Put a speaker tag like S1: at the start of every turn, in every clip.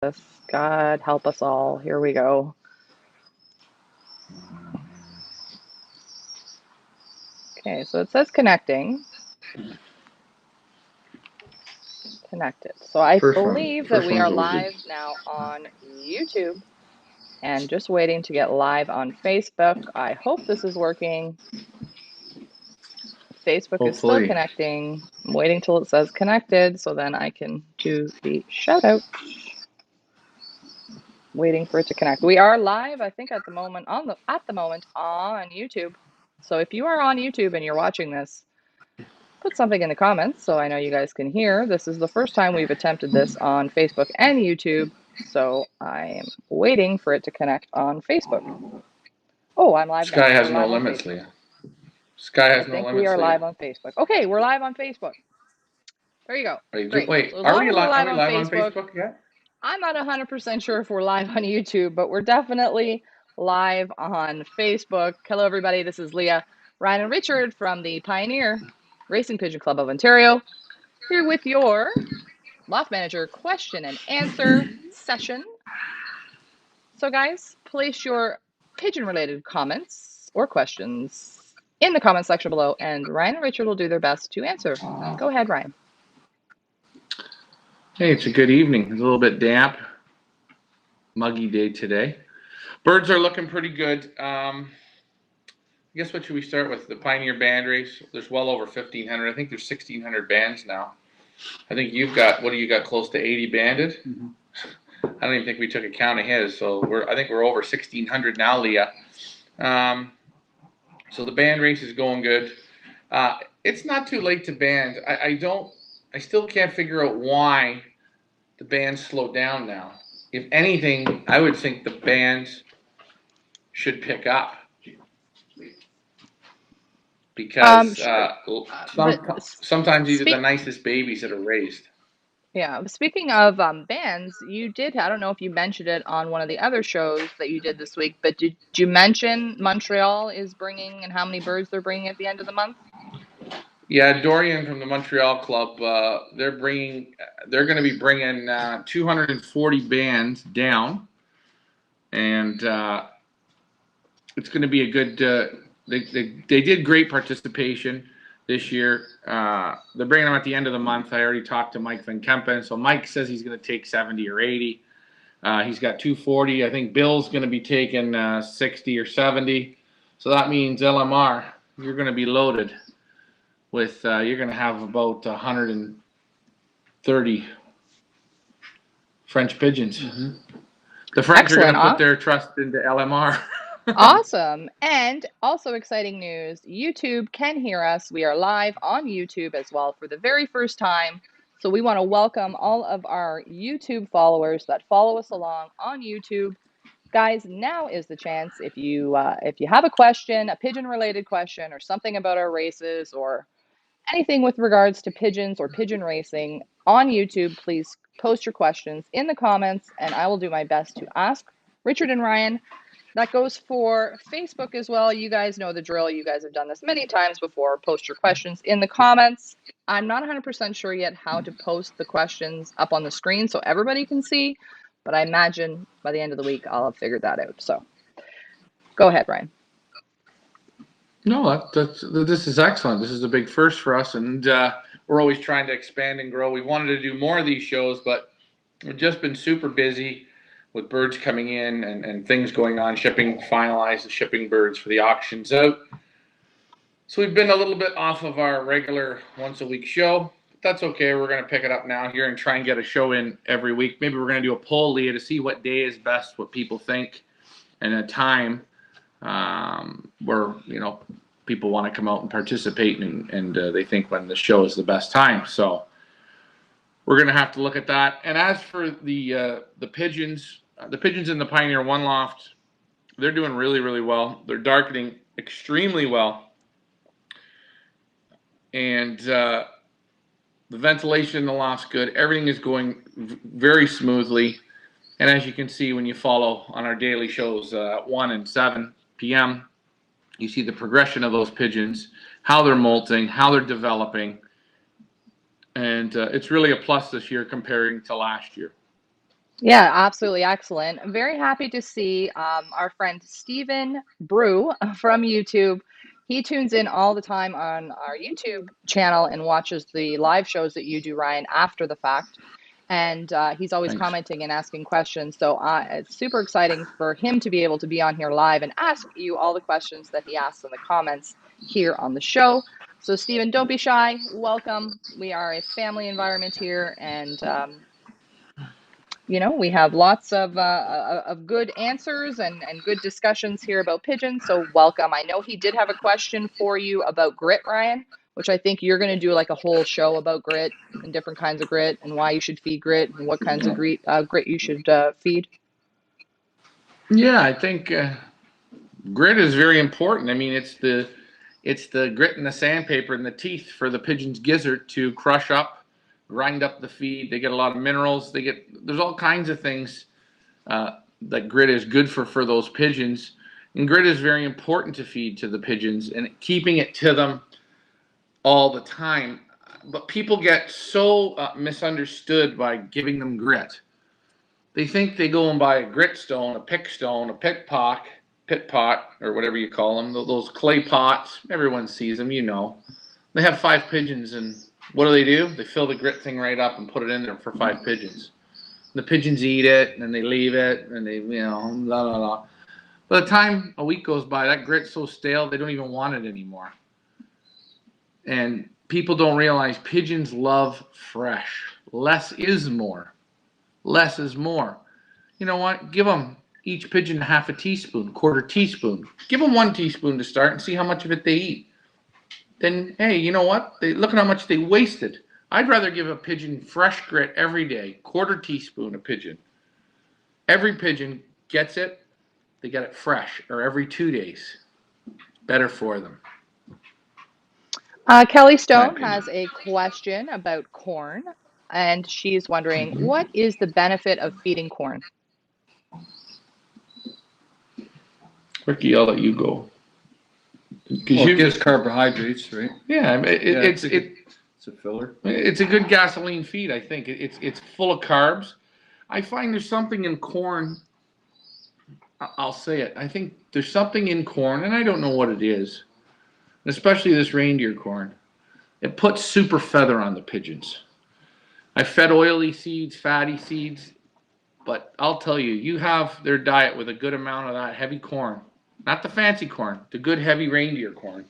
S1: this. God help us all. Here we go. Okay, so it says connecting. Connected. So I
S2: First one,
S1: believe that
S2: first
S1: we
S2: one's
S1: are
S2: always good.
S1: live now on YouTube and just waiting to get live on Facebook. I hope this is working. Facebook is still
S2: Hopefully.
S1: connecting. I'm waiting till it says connected so then I can do the shout out. Waiting for it to connect. We are live, I think, at the moment on YouTube. So if you are on YouTube and you're watching this, put something in the comments so I know you guys can hear. This is the first time we've attempted this on Facebook and YouTube, so I'm waiting for it to connect on Facebook. Oh, I'm live now.
S2: Sky has
S1: We're
S2: no
S1: live on
S2: limits,
S1: Facebook.
S2: Leah. Sky
S1: I
S2: has no
S1: think we
S2: limits,
S1: are
S2: Leah.
S1: live on Facebook. Okay, we're live on Facebook. There you go. Great.
S2: Wait,
S1: So as long as we're
S2: are
S1: live
S2: we
S1: on
S2: live on
S1: Facebook,
S2: Facebook yet?
S1: I'm not 100% sure if we're live on YouTube, but we're definitely live on Facebook. Hello, everybody. This is Leah, Ryan, and Richard from the Pioneer Racing Pigeon Club of Ontario, here with your Loft Manager question and answer session. So, guys, place your pigeon-related comments or questions in the comment section below, and Ryan and Richard will do their best to answer. Go ahead, Ryan.
S2: Hey, it's a good evening. It's a little bit damp, muggy day today. Birds are looking pretty good. I guess what should we start with? The Pioneer Band Race. There's well over 1,500. I think there's 1,600 bands now. I think you've got, what do you got, close to 80 banded? Mm-hmm. I don't even think we took a count of his, so I think we're over 1,600 now, Leah. So the band race is going good. It's not too late to band. I still can't figure out why the bands slowed down now. If anything, I would think the bands should pick up because
S1: Sure.
S2: sometimes these are the
S1: Speak.
S2: nicest babies that are raised.
S1: Yeah, speaking of bands, you did, I don't know if you mentioned it on one of the other shows that you did this week, but did you mention Montreal is bringing and how many birds they're bringing at the end of the month?
S2: Yeah, Dorian from the Montreal Club, they're going to be bringing 240 bands down, and it's going to be a good. They did great participation this year. They're bringing them at the end of the month. I already talked to Mike Van Kempen, so Mike says he's going to take 70 or 80. He's got 240. I think Bill's going to be taking 60 or 70. So that means LMR, you're going to be loaded with. You're going to have about 130 French pigeons. Mm-hmm. The French are going
S1: Excellent.
S2: to put their trust into LMR.
S1: Awesome. And also exciting news, YouTube can hear us. We are live on YouTube as well for the very first time. So we want to welcome all of our YouTube followers that follow us along on YouTube. Guys, now is the chance if you have a question, a pigeon related question or something about our races or anything with regards to pigeons or pigeon racing on YouTube, please post your questions in the comments and I will do my best to ask Richard and Ryan. That goes for Facebook as well. You guys know the drill. You guys have done this many times before. Post your questions in the comments. I'm not 100% sure yet how to post the questions up on the screen so everybody can see, but I imagine by the end of the week I'll have figured that out. So go ahead, Ryan.
S2: No, this is excellent. This is a big first for us, and we're always trying to expand and grow. We wanted to do more of these shows, but we've just been super busy with birds coming in and things going on, finalize the shipping birds for the auctions out. So we've been a little bit off of our regular once a week show. But that's okay. We're going to pick it up now here and try and get a show in every week. Maybe we're going to do a poll, Leah, to see what day is best, what people think, and a time where people want to come out and participate and they think when the show is the best time. So we're going to have to look at that. And as for the pigeons, the pigeons in the Pioneer One Loft, they're doing really, really well. They're darkening extremely well. And the ventilation in the loft's good. Everything is going very smoothly. And as you can see when you follow on our daily shows at 1 and 7 p.m., you see the progression of those pigeons, how they're molting, how they're developing. And it's really a plus this year comparing to last year.
S1: Yeah, absolutely excellent. I'm very happy to see our friend Stephen Brew from YouTube. He tunes in all the time on our YouTube channel and watches the live shows that you do, Ryan, after the fact. And he's always
S2: Thanks.
S1: commenting and asking questions. So it's super exciting for him to be able to be on here live and ask you all the questions that he asks in the comments here on the show. So, Stephen, don't be shy. Welcome. We are a family environment here, and we have lots of good answers and good discussions here about pigeons. So welcome. I know he did have a question for you about grit, Ryan, which I think you're going to do like a whole show about grit and different kinds of grit and why you should feed grit and what kinds of grit you should feed.
S2: Yeah, I think grit is very important. I mean, it's the grit and the sandpaper and the teeth for the pigeon's gizzard to crush up, grind up the feed. They get a lot of minerals. There's all kinds of things that grit is good for those pigeons. And grit is very important to feed to the pigeons and keeping it to them all the time. But people get so misunderstood by giving them grit. They think they go and buy a grit stone, a pick stone, a pit pot, or whatever you call them, those clay pots. Everyone sees them, you know. They have 5 pigeons, and what do? They fill the grit thing right up and put it in there for 5 pigeons. The pigeons eat it, and they leave it, and they, la la la. By the time a week goes by, that grit's so stale, they don't even want it anymore. And people don't realize pigeons love fresh. Less is more. Less is more. You know what? Give them each pigeon half a teaspoon, quarter teaspoon. Give them 1 teaspoon to start and see how much of it they eat. Then, hey, you know what? Look at how much they wasted. I'd rather give a pigeon fresh grit every day, quarter teaspoon a pigeon. Every pigeon gets it, they get it fresh, or every 2 days. Better for them.
S1: Kelly
S2: My
S1: Stone
S2: opinion.
S1: has a question about corn, and she's wondering what is the benefit of feeding corn?
S2: Ricky, I'll let you go.
S3: Well, it gives carbohydrates, right?
S2: Yeah,
S3: It's a filler.
S2: it's a good gasoline feed. I think it's full of carbs. I find there's something in corn. I'll say it. I think there's something in corn, and I don't know what it is, especially this reindeer corn. It puts super feather on the pigeons. I fed oily seeds, fatty seeds, but I'll tell you, you have their diet with a good amount of that heavy corn, not the fancy corn, the good heavy reindeer corn.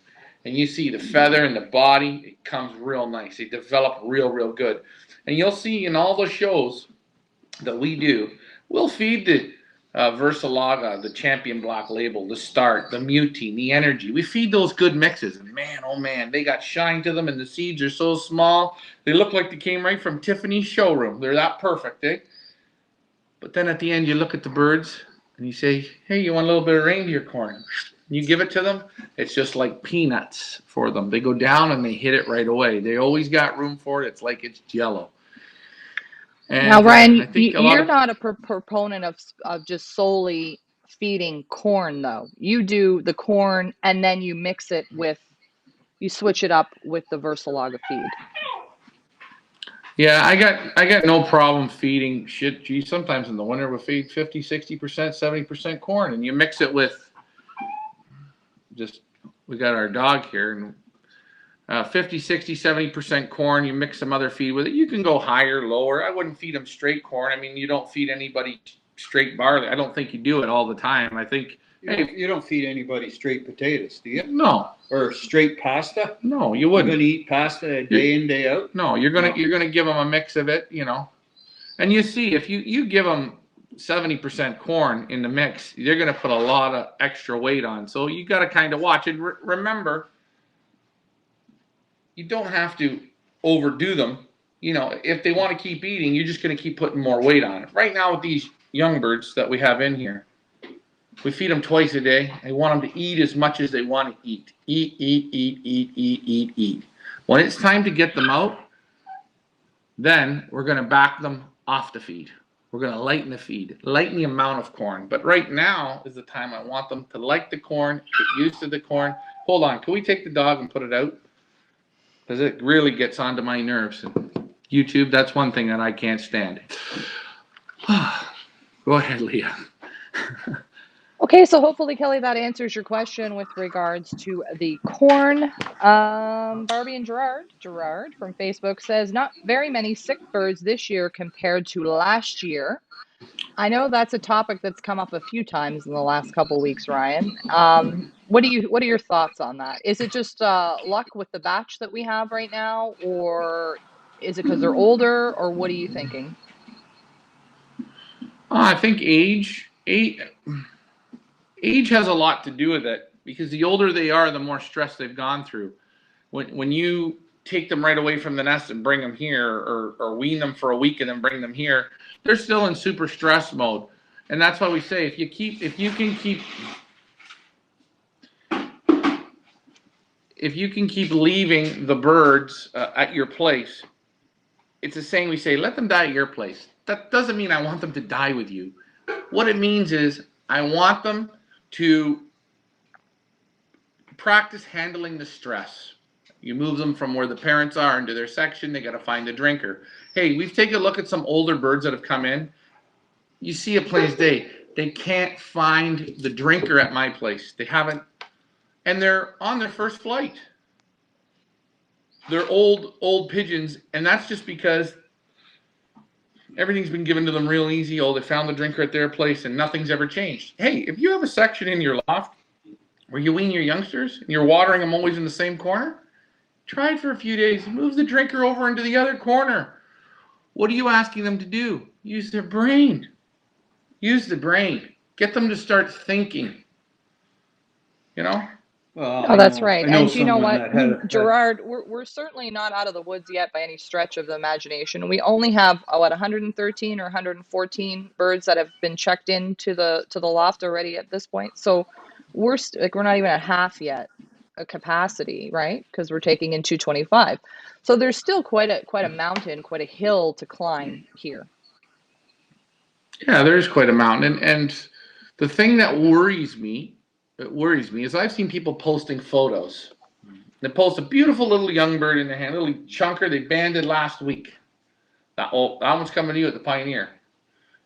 S2: And you see the feather in the body, it comes real nice. They develop real good. And you'll see in all the shows that we do, we'll feed the Versalaga, the Champion Black Label, the Start, the Mutine, the Energy. We feed those good mixes, and man, oh man, they got shine to them, and the seeds are so small, they look like they came right from Tiffany's showroom. They're that perfect, eh? But then at the end, you look at the birds, and you say, hey, you want a little bit of reindeer corn? You give it to them, it's just like peanuts for them. They go down and they hit it right away. They always got room for it. It's like it's jello.
S1: Now,
S2: And
S1: Ryan,
S2: I think a lot
S1: you're
S2: of
S1: not a proponent of just solely feeding corn, though. You do the corn and then you mix it with, you switch it up with the Versalaga feed.
S2: Yeah, I got no problem feeding shit. Geez, sometimes in the winter we feed 50, 60%, 70% corn, and you mix it with just we got our dog here, and 50, 60, 70% corn. You mix some other feed with it. You can go higher, lower. I wouldn't feed them straight corn. I mean, you don't feed anybody straight barley. I don't think you do it all the time. I think
S3: You don't feed anybody straight potatoes, do you?
S2: no,
S3: Or straight pasta?
S2: no, you
S3: You're
S2: wouldn't.
S3: gonna eat pasta day in, day out?
S2: No, you're gonna give them a mix of it, And you see, if you give them 70% corn in the mix, they're going to put a lot of extra weight on. So you got to kind of watch it. Remember, you don't have to overdo them. If they want to keep eating, you're just going to keep putting more weight on it. Right now, with these young birds that we have in here, we feed them twice a day. I want them to eat as much as they want to eat. Eat, eat, eat, eat, eat, eat, eat. When it's time to get them out, then we're going to back them off the feed. We're going to lighten the feed, lighten the amount of corn. But right now is the time I want them to like the corn, get used to the corn. Hold on, can we take the dog and put it out? Because it really gets onto my nerves. And YouTube, that's one thing that I can't stand. Go ahead, Leah.
S1: Okay, so hopefully, Kelly, that answers your question with regards to the corn. Barbie and Gerard from Facebook says, not very many sick birds this year compared to last year. I know that's a topic that's come up a few times in the last couple weeks, Ryan. What are your thoughts on that? Is it just luck with the batch that we have right now, or is it because they're older, or what are you thinking?
S2: I think age has a lot to do with it, because the older they are, the more stress they've gone through. When you take them right away from the nest and bring them here, or wean them for a week and then bring them here, they're still in super stress mode. And that's why we say, if you can keep leaving the birds at your place, it's a saying we say, let them die at your place. That doesn't mean I want them to die with you. What it means is I want them to practice handling the stress. You move them from where the parents are into their section, they got to find a drinker. Hey, we've taken a look at some older birds that have come in. You see a plain as day. They can't find the drinker at my place. They haven't, and they're on their first flight. They're old pigeons, and that's just because everything's been given to them real easy. Oh, they found the drinker at their place, and nothing's ever changed. Hey, if you have a section in your loft where you wean your youngsters and you're watering them always in the same corner, try it for a few days. Move the drinker over into the other corner. What are you asking them to do? Use their brain. Use the brain. Get them to start thinking. You know?
S3: Well,
S1: Oh, that's right.
S3: I know
S1: And you know
S3: someone
S1: what,
S3: that had
S1: Gerard, we're certainly not out of the woods yet by any stretch of the imagination. We only have what 113 or 114 birds that have been checked into the loft already at this point. So we're not even at half yet a capacity, right? Because we're taking in 225. So there's still quite a mountain, quite a hill to climb here.
S2: Yeah, there's quite a mountain. And the thing that worries me is I've seen people posting photos. They post a beautiful little young bird in their hand, little chunker they banded last week. That one's coming to you at the Pioneer.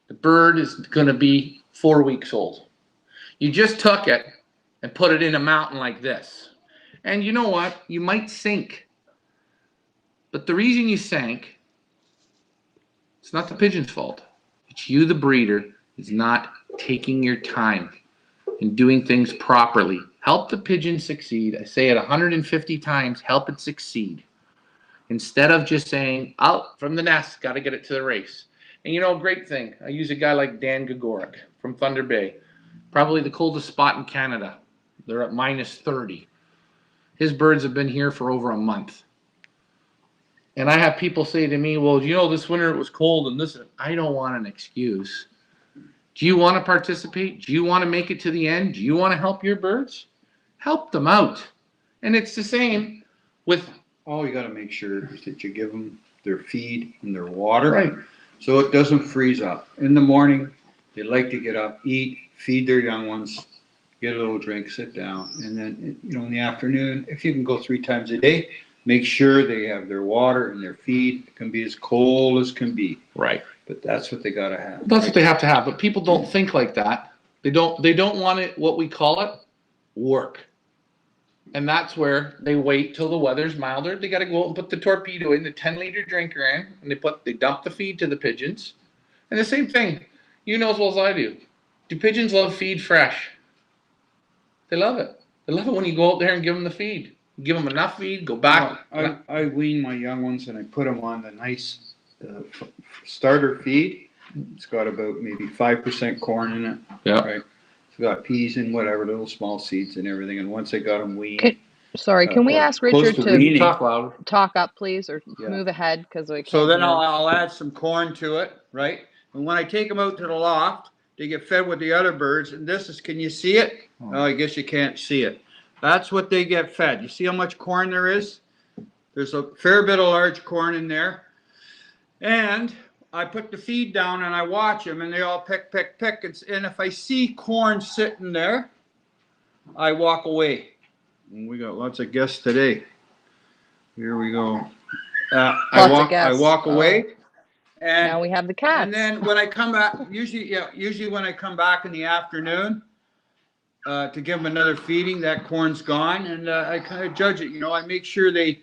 S2: The bird is going to be 4 weeks old. You just took it and put it in a mountain like this. And you know what? You might sink. But the reason you sank, it's not the pigeon's fault. It's you, the breeder, is not taking your time and doing things properly. Help the pigeon succeed. I say it 150 times, help it succeed. Instead of just saying, out from the nest, got to get it to the race. And you know, great thing. I use a guy like Dan Gagoric from Thunder Bay. Probably the coldest spot in Canada. They're at minus 30. His birds have been here for over a month. And I have people say to me, well, you know, this winter it was cold and this. I don't want an excuse. Do you want to participate? Do you want to make it to the end? Do you want to help your birds? Help them out. And it's the same with.
S4: Oh, you got to make sure that you give them their feed and their water.
S2: Right.
S4: So it doesn't freeze up. In the morning, they like to get up, eat, feed their young ones, get a little drink, sit down. And then, you know, in the afternoon, if you can go 3 times a day, make sure they have their water and their feed. It can be as cold as can be.
S2: Right.
S4: But that's what they got to have.
S2: That's what they have to have. But people don't think like that. They don't want it, what we call it, work. And that's where they wait till the weather's milder. They got to go out and put the torpedo in, the 10-liter drinker in, and they dump the feed to the pigeons. And the same thing, you know as well as I do. Do pigeons love feed fresh? They love it. They love it when you go out there and give them the feed. Give them enough feed, go back.
S4: I wean my young ones and I put them on the nice starter feed. It's got about maybe 5% corn in it.
S2: Yeah.
S4: Right. It's got peas and whatever, little small seeds and everything. And once I got them weaned.
S1: Can we ask Richard to
S2: talk louder?
S1: Talk up, please, or move ahead because we can't.
S4: So then I'll add some corn to it, right? And when I take them out to the loft, they get fed with the other birds. And this is, can you see it? Oh, I guess you can't see it. That's what they get fed. You see how much corn there is? There's a fair bit of large corn in there. And I put the feed down and I watch them and they all pick. And if I see corn sitting there, I walk away. And we got lots of guests today. Here we go. I walk away And
S1: Now we have the
S4: and
S1: cats.
S4: then when I come back, usually when I come back in the afternoon to give them another feeding, that corn's gone, and I kind of judge it. I make sure they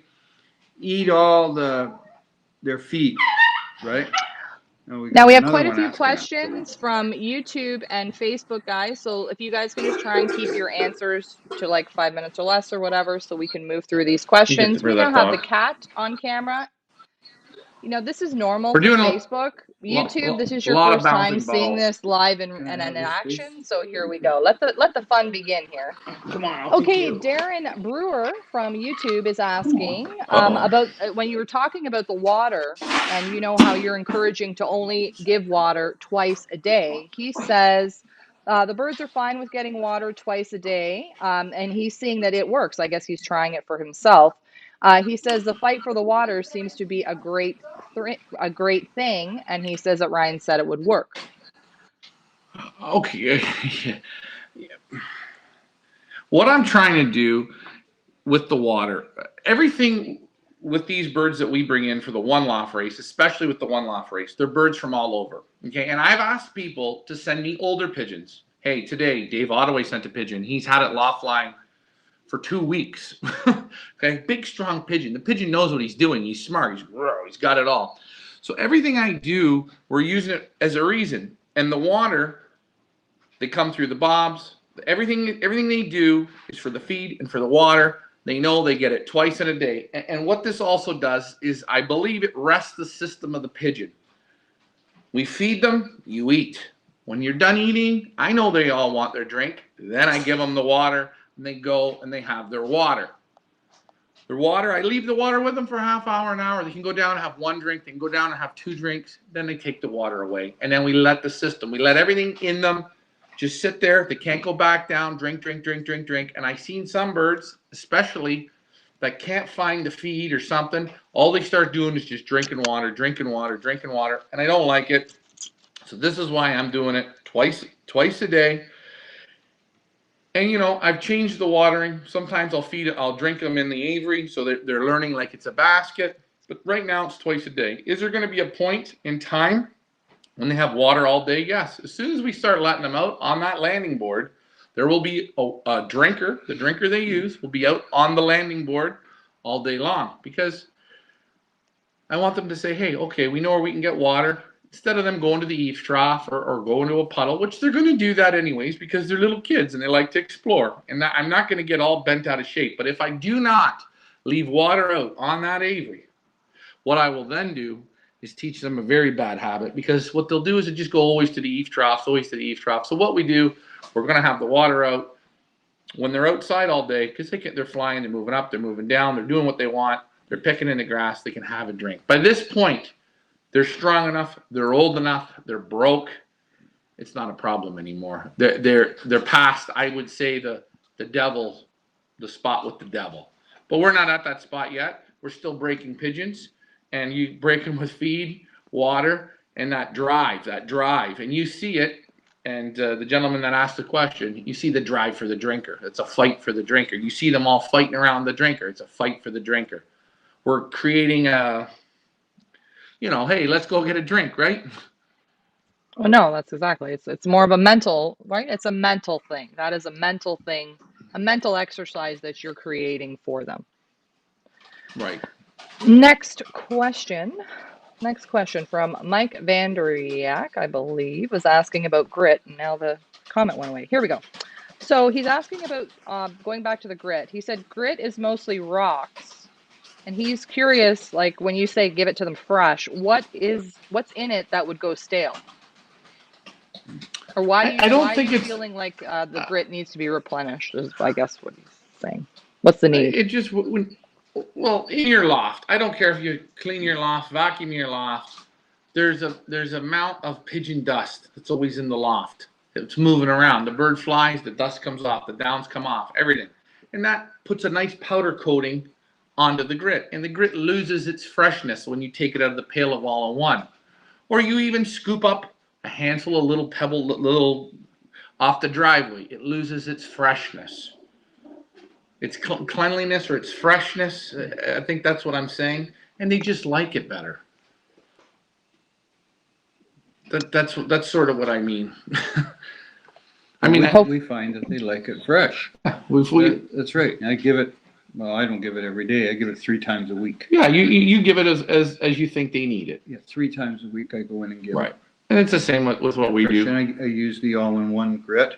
S4: eat all their feed, right? Oh, we
S1: Now
S4: got
S1: we have
S4: another
S1: quite a
S4: one
S1: few
S4: asking us.
S1: questions from YouTube and Facebook, guys. So if you guys can just try and keep your answers to like 5 minutes or less or whatever, so we can move through these
S2: You get
S1: questions.
S2: rid
S1: We
S2: of
S1: now
S2: that
S1: have the
S2: dog.
S1: cat on camera. This is normal
S2: We're
S1: for
S2: doing
S1: Facebook.
S2: lot,
S1: YouTube, this is
S2: a
S1: your
S2: lot of
S1: first time
S2: bouncing
S1: seeing
S2: balls.
S1: this live and,
S4: Can I
S1: and
S4: have
S1: in
S4: this, please?
S1: action. So here we go. Let the fun begin here.
S4: Come on, I'll take
S1: Okay,
S4: you.
S1: Darren Brewer from YouTube is asking
S2: Uh-oh.
S1: about when you were talking about the water and you know how you're encouraging to only give water twice a day. He says the birds are fine with getting water twice a day, and he's seeing that it works. I guess he's trying it for himself. He says the fight for the water seems to be a great thing, and he says that Ryan said it would work.
S2: Okay. What I'm trying to do with the water, everything with these birds that we bring in for the one loft race, especially with the one loft race, they're birds from all over. Okay. And I've asked people to send me older pigeons. Hey, today, Dave Ottaway sent a pigeon. He's had it loft flying for 2 weeks. Okay. Big, strong pigeon. The pigeon knows what he's doing. He's smart. He's got it all. So everything I do, we're using it as a reason. And the water, they come through the bobs. Everything they do is for the feed and for the water. They know they get it twice in a day. And what this also does is, I believe, it rests the system of the pigeon. We feed them, you eat. When you're done eating, I know they all want their drink. Then I give them the water, and they go and they have their water. Their water, I leave the water with them for a half hour, an hour. They can go down and have one drink. They can go down and have 2 drinks. Then they take the water away. And then we let the system, we let everything in them just sit there. They can't go back down, drink. And I've seen some birds, especially that can't find the feed or something. All they start doing is just drinking water. And I don't like it. So this is why I'm doing it twice a day. And I've changed the watering. Sometimes I'll drink them in the aviary so that they're learning like it's a basket. But right now it's twice a day. Is there going to be a point in time when they have water all day? Yes. As soon as we start letting them out on that landing board, there will be a drinker. The drinker they use will be out on the landing board all day long, because I want them to say, hey, okay, we know where we can get water. Instead of them going to the eaves trough or going to a puddle, which they're going to do that anyways because they're little kids and they like to explore. And I'm not going to get all bent out of shape. But if I do not leave water out on that aviary, what I will then do is teach them a very bad habit, because what they'll do is just go always to the eaves trough, So what we do, we're going to have the water out when they're outside all day, because they're flying, they're moving up, they're moving down, they're doing what they want, they're picking in the grass, they can have a drink. By this point, they're strong enough, they're old enough, they're broke. It's not a problem anymore. They're past, I would say, the spot with the devil. But we're not at that spot yet. We're still breaking pigeons, and you break them with feed, water, and that drive. And you see it, and the gentleman that asked the question, you see the drive for the drinker. It's a fight for the drinker. You see them all fighting around the drinker. It's a fight for the drinker. We're creating hey, let's go get a drink, right?
S1: Well, no, that's exactly. It's more of a mental, right? It's a mental thing. That is a mental thing, a mental exercise that you're creating for them.
S2: Right.
S1: Next question. Next question from Mike Vanderiak, I believe, was asking about grit. And now the comment went away. Here we go. So he's asking about going back to the grit. He said grit is mostly rocks. And he's curious, like when you say give it to them fresh, what's in it that would go stale? Or
S2: I
S1: why
S2: don't
S1: are
S2: think
S1: you
S2: it's
S1: feeling like the grit needs to be replenished? Is I guess what he's saying. What's the need?
S2: it just well, in your loft. I don't care if you clean your loft, vacuum your loft. There's a amount of pigeon dust that's always in the loft. It's moving around. The bird flies, the dust comes off, the downs come off, everything, and that puts a nice powder coating onto the grit, and the grit loses its freshness when you take it out of the pail of all-in-one, or you even scoop up a handful of little little off the driveway. It loses its freshness. Its cleanliness or its freshness. I think that's what I'm saying. And they just like it better. That's sort of what I mean. I
S4: Well,
S2: mean,
S4: we find that they like it fresh. That's right. I give it, well, I don't give it every day. I give it 3 times a week.
S2: yeah, you give it as you think they need it.
S4: Yeah, 3 times a week I go in and give
S2: Right.
S4: it.
S2: And it's the same with what we
S4: Fresh.
S2: do.
S4: And I use the all-in-one grit,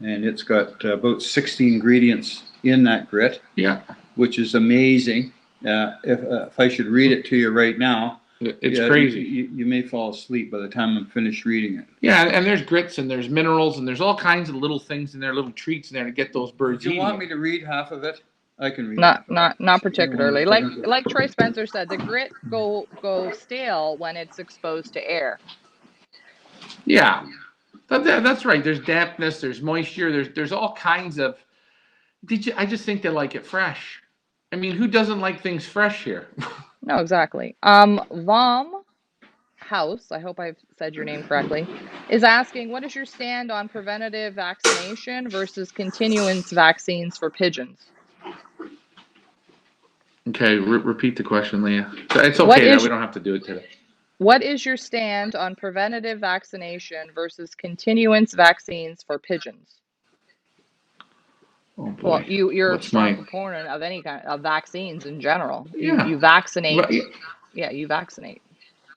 S4: and it's got about 60 ingredients in that grit.
S2: Yeah.
S4: Which is amazing. If I should read it to you right now,
S2: it's crazy.
S4: You may fall asleep by the time I'm finished reading it.
S2: Yeah, and there's grits and there's minerals and there's all kinds of little things in there, little treats in there to get those birds
S4: Do you
S2: eating.
S4: want me to read half of it? I can read.
S1: Not particularly. Like Troy Spencer said, the grit go stale when it's exposed to air.
S2: Yeah, that's right. There's dampness, there's moisture, there's all kinds of. I just think they like it fresh. I mean, who doesn't like things fresh here?
S1: No, exactly. Vom House, I hope I've said your name correctly, is asking, what is your stand on preventative vaccination versus continuance vaccines for pigeons?
S2: Okay, repeat the question, Leah. It's okay that we don't have to do it today.
S1: What is your stand on preventative vaccination versus continuance vaccines for pigeons?
S2: Oh boy.
S1: Well, you're a strong proponent of any kind of vaccines in general.
S2: Yeah.
S1: You vaccinate. Yeah, you vaccinate.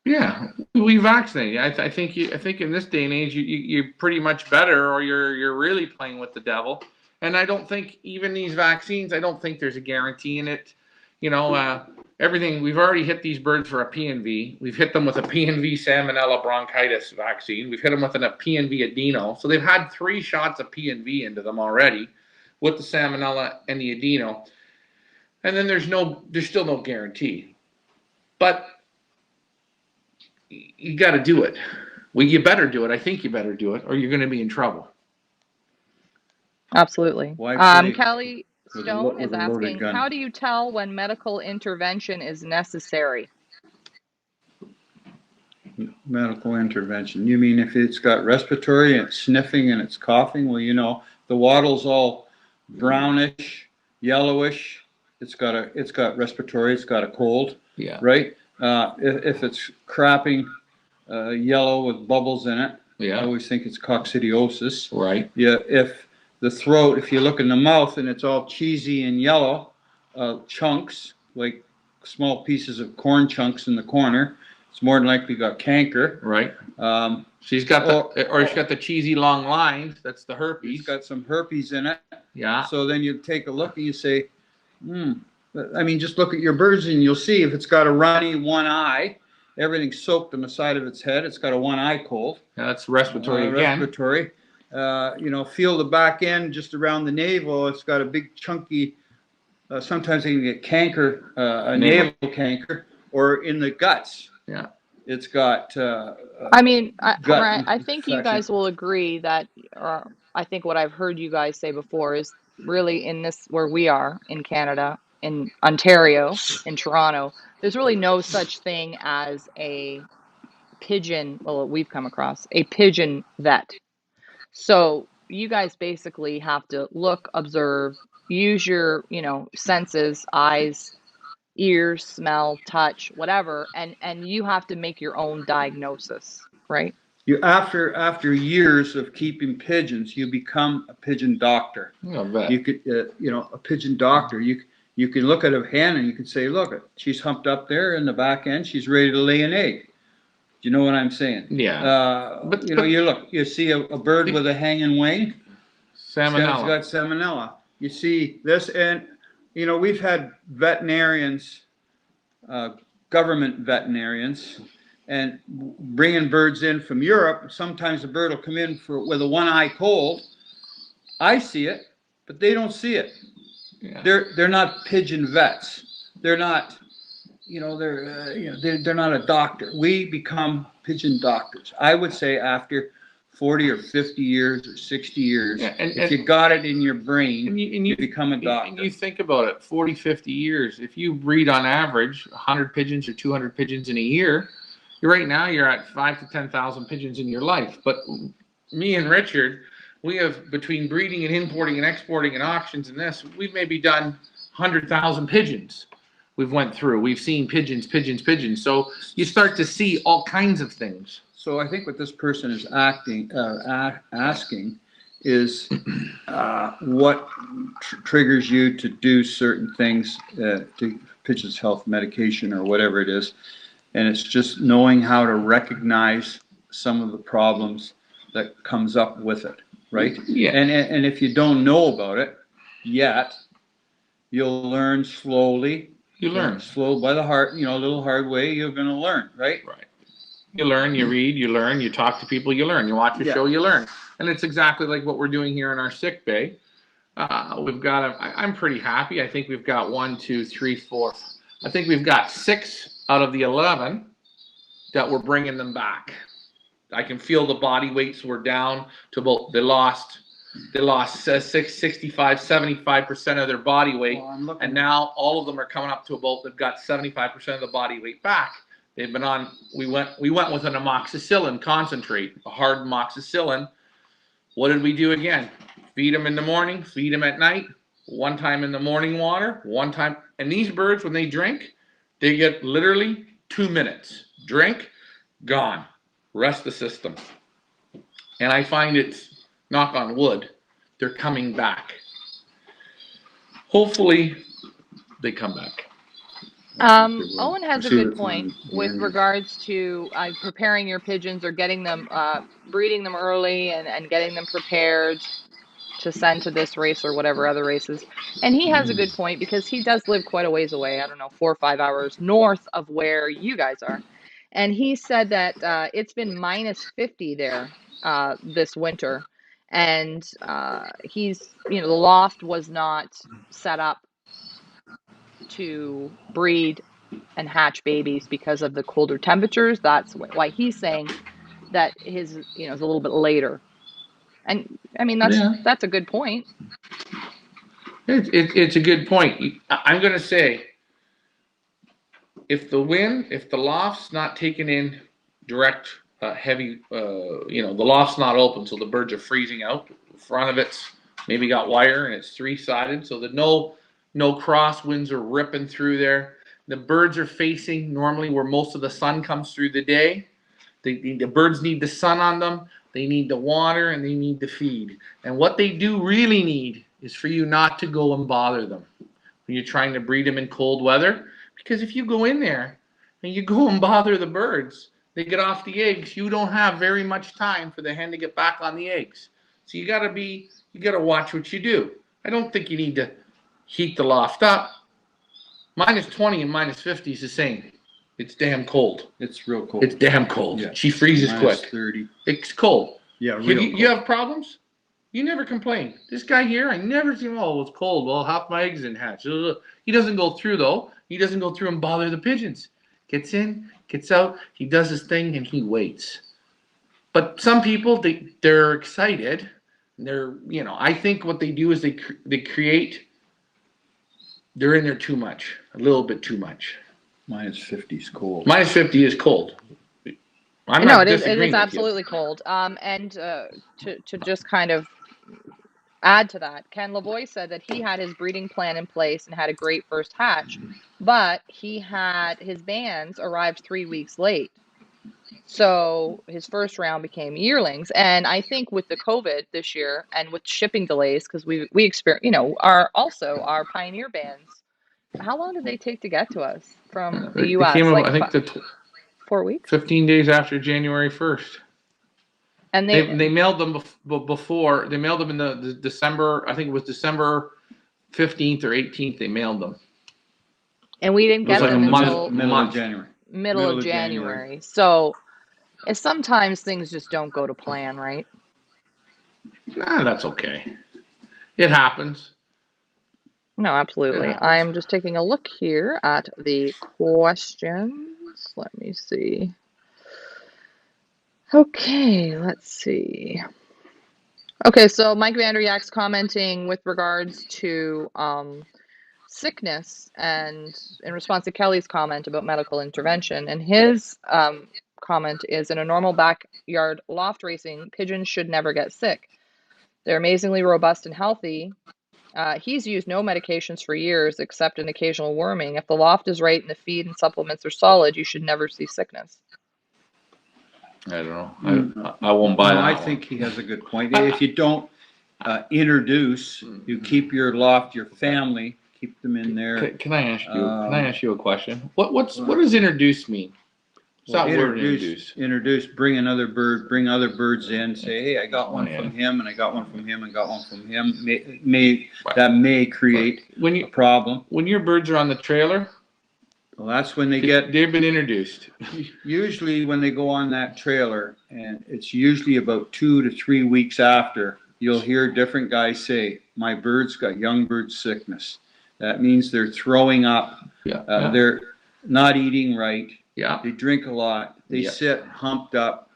S2: Yeah, we vaccinate. I think in this day and age, you're pretty much better, or you're really playing with the devil. And I don't think even these vaccines, I don't think there's a guarantee in it. You know, everything, we've already hit these birds for a PNV. We've hit them with a PNV salmonella bronchitis vaccine. We've hit them with a PNV adeno. So they've had 3 shots of PNV into them already with the salmonella and the adeno. And then there's still no guarantee. But you got to do it. Well, you better do it. I think you better do it, or you're going to be in trouble.
S1: Absolutely. Kelly Stone is asking, how do you tell when medical intervention is necessary?
S4: Medical intervention. You mean if it's got respiratory and it's sniffing and it's coughing? Well, you know, the wattle's all brownish, yellowish. It's got respiratory. It's got a cold.
S2: Yeah.
S4: Right. If it's crapping yellow with bubbles in it,
S2: yeah.
S4: I always think it's coccidiosis.
S2: Right.
S4: Yeah. If the throat, if you look in the mouth and it's all cheesy and yellow, chunks, like small pieces of corn chunks in the corner, it's more than likely got canker.
S2: Right. She's got she's got the cheesy long lines. That's the herpes.
S4: She's got some herpes in it.
S2: Yeah.
S4: So then you take a look and you say, I mean, just look at your birds and you'll see if it's got a runny one eye, everything's soaked on the side of its head. It's got a one eye cold.
S2: Yeah, that's respiratory again.
S4: Respiratory. You know, feel the back end just around the navel. It's got a big chunky, sometimes they can get canker, a navel canker, or in the guts.
S2: Yeah.
S4: It's got.
S1: I mean, I think you guys will agree that, or I think what I've heard you guys say before is really in this, where we are in Canada, in Ontario, in Toronto, there's really no such thing as a pigeon, well, we've come across a pigeon vet. So you guys basically have to look, observe, use your, senses, eyes, ears, smell, touch, whatever, and you have to make your own diagnosis, right?
S4: You after years of keeping pigeons, you become a pigeon doctor.
S2: I bet.
S4: You could, a pigeon doctor. You can look at a hen and you can say, look, she's humped up there in the back end. She's ready to lay an egg. Do you know what I'm saying?
S2: Yeah.
S4: But you see a bird with a hanging wing.
S2: Salmonella.
S4: It's got salmonella. You see this, and we've had veterinarians, government veterinarians, and bringing birds in from Europe. Sometimes the bird will come in with a one-eye cold. I see it, but they don't see it. Yeah. They're not pigeon vets. They're not, they're not a doctor. We become pigeon doctors. I would say after 40 or 50 years or 60 years, if you got it in your brain, you become a doctor.
S2: And you think about it, 40, 50 years. If you breed on average 100 pigeons or 200 pigeons in a year, right now you're at 5,000 to 10,000 pigeons in your life. But me and Richard, we have, between breeding and importing and exporting and auctions and this, we've maybe done 100,000 pigeons. We've went through. We've seen pigeons. So you start to see all kinds of things.
S4: So I think what this person is asking is what triggers you to do certain things, to Pigeon's Health medication or whatever it is. And it's just knowing how to recognize some of the problems that comes up with it, right?
S2: Yeah.
S4: And if you don't know about it yet, you'll learn slowly.
S2: You learn.
S4: Slow by the heart, a little hard way, you're going to learn, right?
S2: Right. You learn, you read, you learn, you talk to people, you learn. You watch a show, you learn. And it's exactly like what we're doing here in our sick bay. We've got, I'm pretty happy. I think we've got 1, 2, 3, 4. I think we've got 6 out of the 11 that we're bringing them back. I can feel the body weights were down to about, they lost 65, 75% of their body weight. And now all of them are coming up to about, they've got 75% of the body weight back. They've been on, we went with an amoxicillin concentrate, a hard amoxicillin. What did we do again? Feed them in the morning, feed them at night, one time in the morning water, one time. And these birds, when they drink, they get literally 2 minutes. Drink, gone. Rest the system. And I find it's, knock on wood, they're coming back. Hopefully, they come back.
S1: Owen has a good point with regards to preparing your pigeons or getting them, breeding them early and getting them prepared to send to this race or whatever other races. And he has a good point because he does live quite a ways away. I don't know, 4 or 5 hours north of where you guys are. And he said that it's been minus 50 there this winter. And he's, the loft was not set up to breed and hatch babies because of the colder temperatures. That's why he's saying that his, is a little bit later. And I mean, that's a good point.
S2: It's a good point. I'm going to say, if the loft's not taken in direct heavy, the loft's not open, so the birds are freezing out. The front of it's maybe got wire and it's 3-sided, so that no cross winds are ripping through there. The birds are facing normally where most of the sun comes through the day. The birds need the sun on them. They need the water and they need the feed. And what they do really need is for you not to go and bother them when you're trying to breed them in cold weather. Because if you go in there and you go and bother the birds, they get off the eggs. You don't have very much time for the hen to get back on the eggs. So you gotta watch what you do. I don't think you need to heat the loft up. Minus 20 and minus 50 is the same. It's damn cold.
S4: It's real cold.
S2: It's damn cold.
S4: Yeah.
S2: She freezes
S4: minus
S2: quick.
S4: 30.
S2: It's cold.
S4: Yeah, real cold.
S2: You have problems? You never complain. This guy here, I never see him, oh, it's cold. Well, half my eggs didn't hatch. He doesn't go through, though. He doesn't go through and bother the pigeons. Gets in, gets out, he does his thing, and he waits. But some people, they're excited. They're, I think what they do is they create, they're in there too much, a little bit too much.
S4: Minus 50 is cold.
S2: Minus 50 is cold.
S1: It is absolutely cold. And to just kind of add to that, Ken Lavoie said that he had his breeding plan in place and had a great first hatch, but his bands arrived 3 weeks late. So his first round became yearlings. And I think with the COVID this year and with shipping delays, because we experience, our pioneer bands, how long did they take to get to us from the U.S.?
S2: I think
S1: 4 weeks?
S2: 15 days after January 1st.
S1: And
S2: they mailed them before. They mailed them in the December, I think it was December 15th or 18th, they mailed them.
S1: And we didn't get them until
S4: middle of January.
S1: Middle of January. So sometimes things just don't go to plan, right?
S2: Nah, that's okay. It happens.
S1: No, absolutely. I'm just taking a look here at the questions. Let me see. Okay, let's see. Okay, so Mike Vanderjak's commenting with regards to sickness and in response to Kelly's comment about medical intervention. And his comment is, in a normal backyard loft racing, pigeons should never get sick. They're amazingly robust and healthy. He's used no medications for years except an occasional worming. If the loft is right and the feed and supplements are solid, you should never see sickness.
S2: I don't know. I won't buy
S4: No,
S2: that
S4: I
S2: one.
S4: think he has a good point. If you don't introduce, you keep your loft, your family, keep them in there.
S2: Can I ask you? Can I ask you a question? What does introduce mean? What's that word
S4: Introduce, bring other birds in, say, hey, I got one
S2: yeah.
S4: from him, and I got one from him, and got one from him. That may create a problem.
S2: When your birds are on the trailer,
S4: Well, that's when they've
S2: been introduced.
S4: Usually when they go on that trailer, and it's usually about 2 to 3 weeks after, you'll hear different guys say, my bird's got young bird sickness. That means they're throwing up. They're not eating right.
S2: Yeah.
S4: They drink a lot. They sit humped up.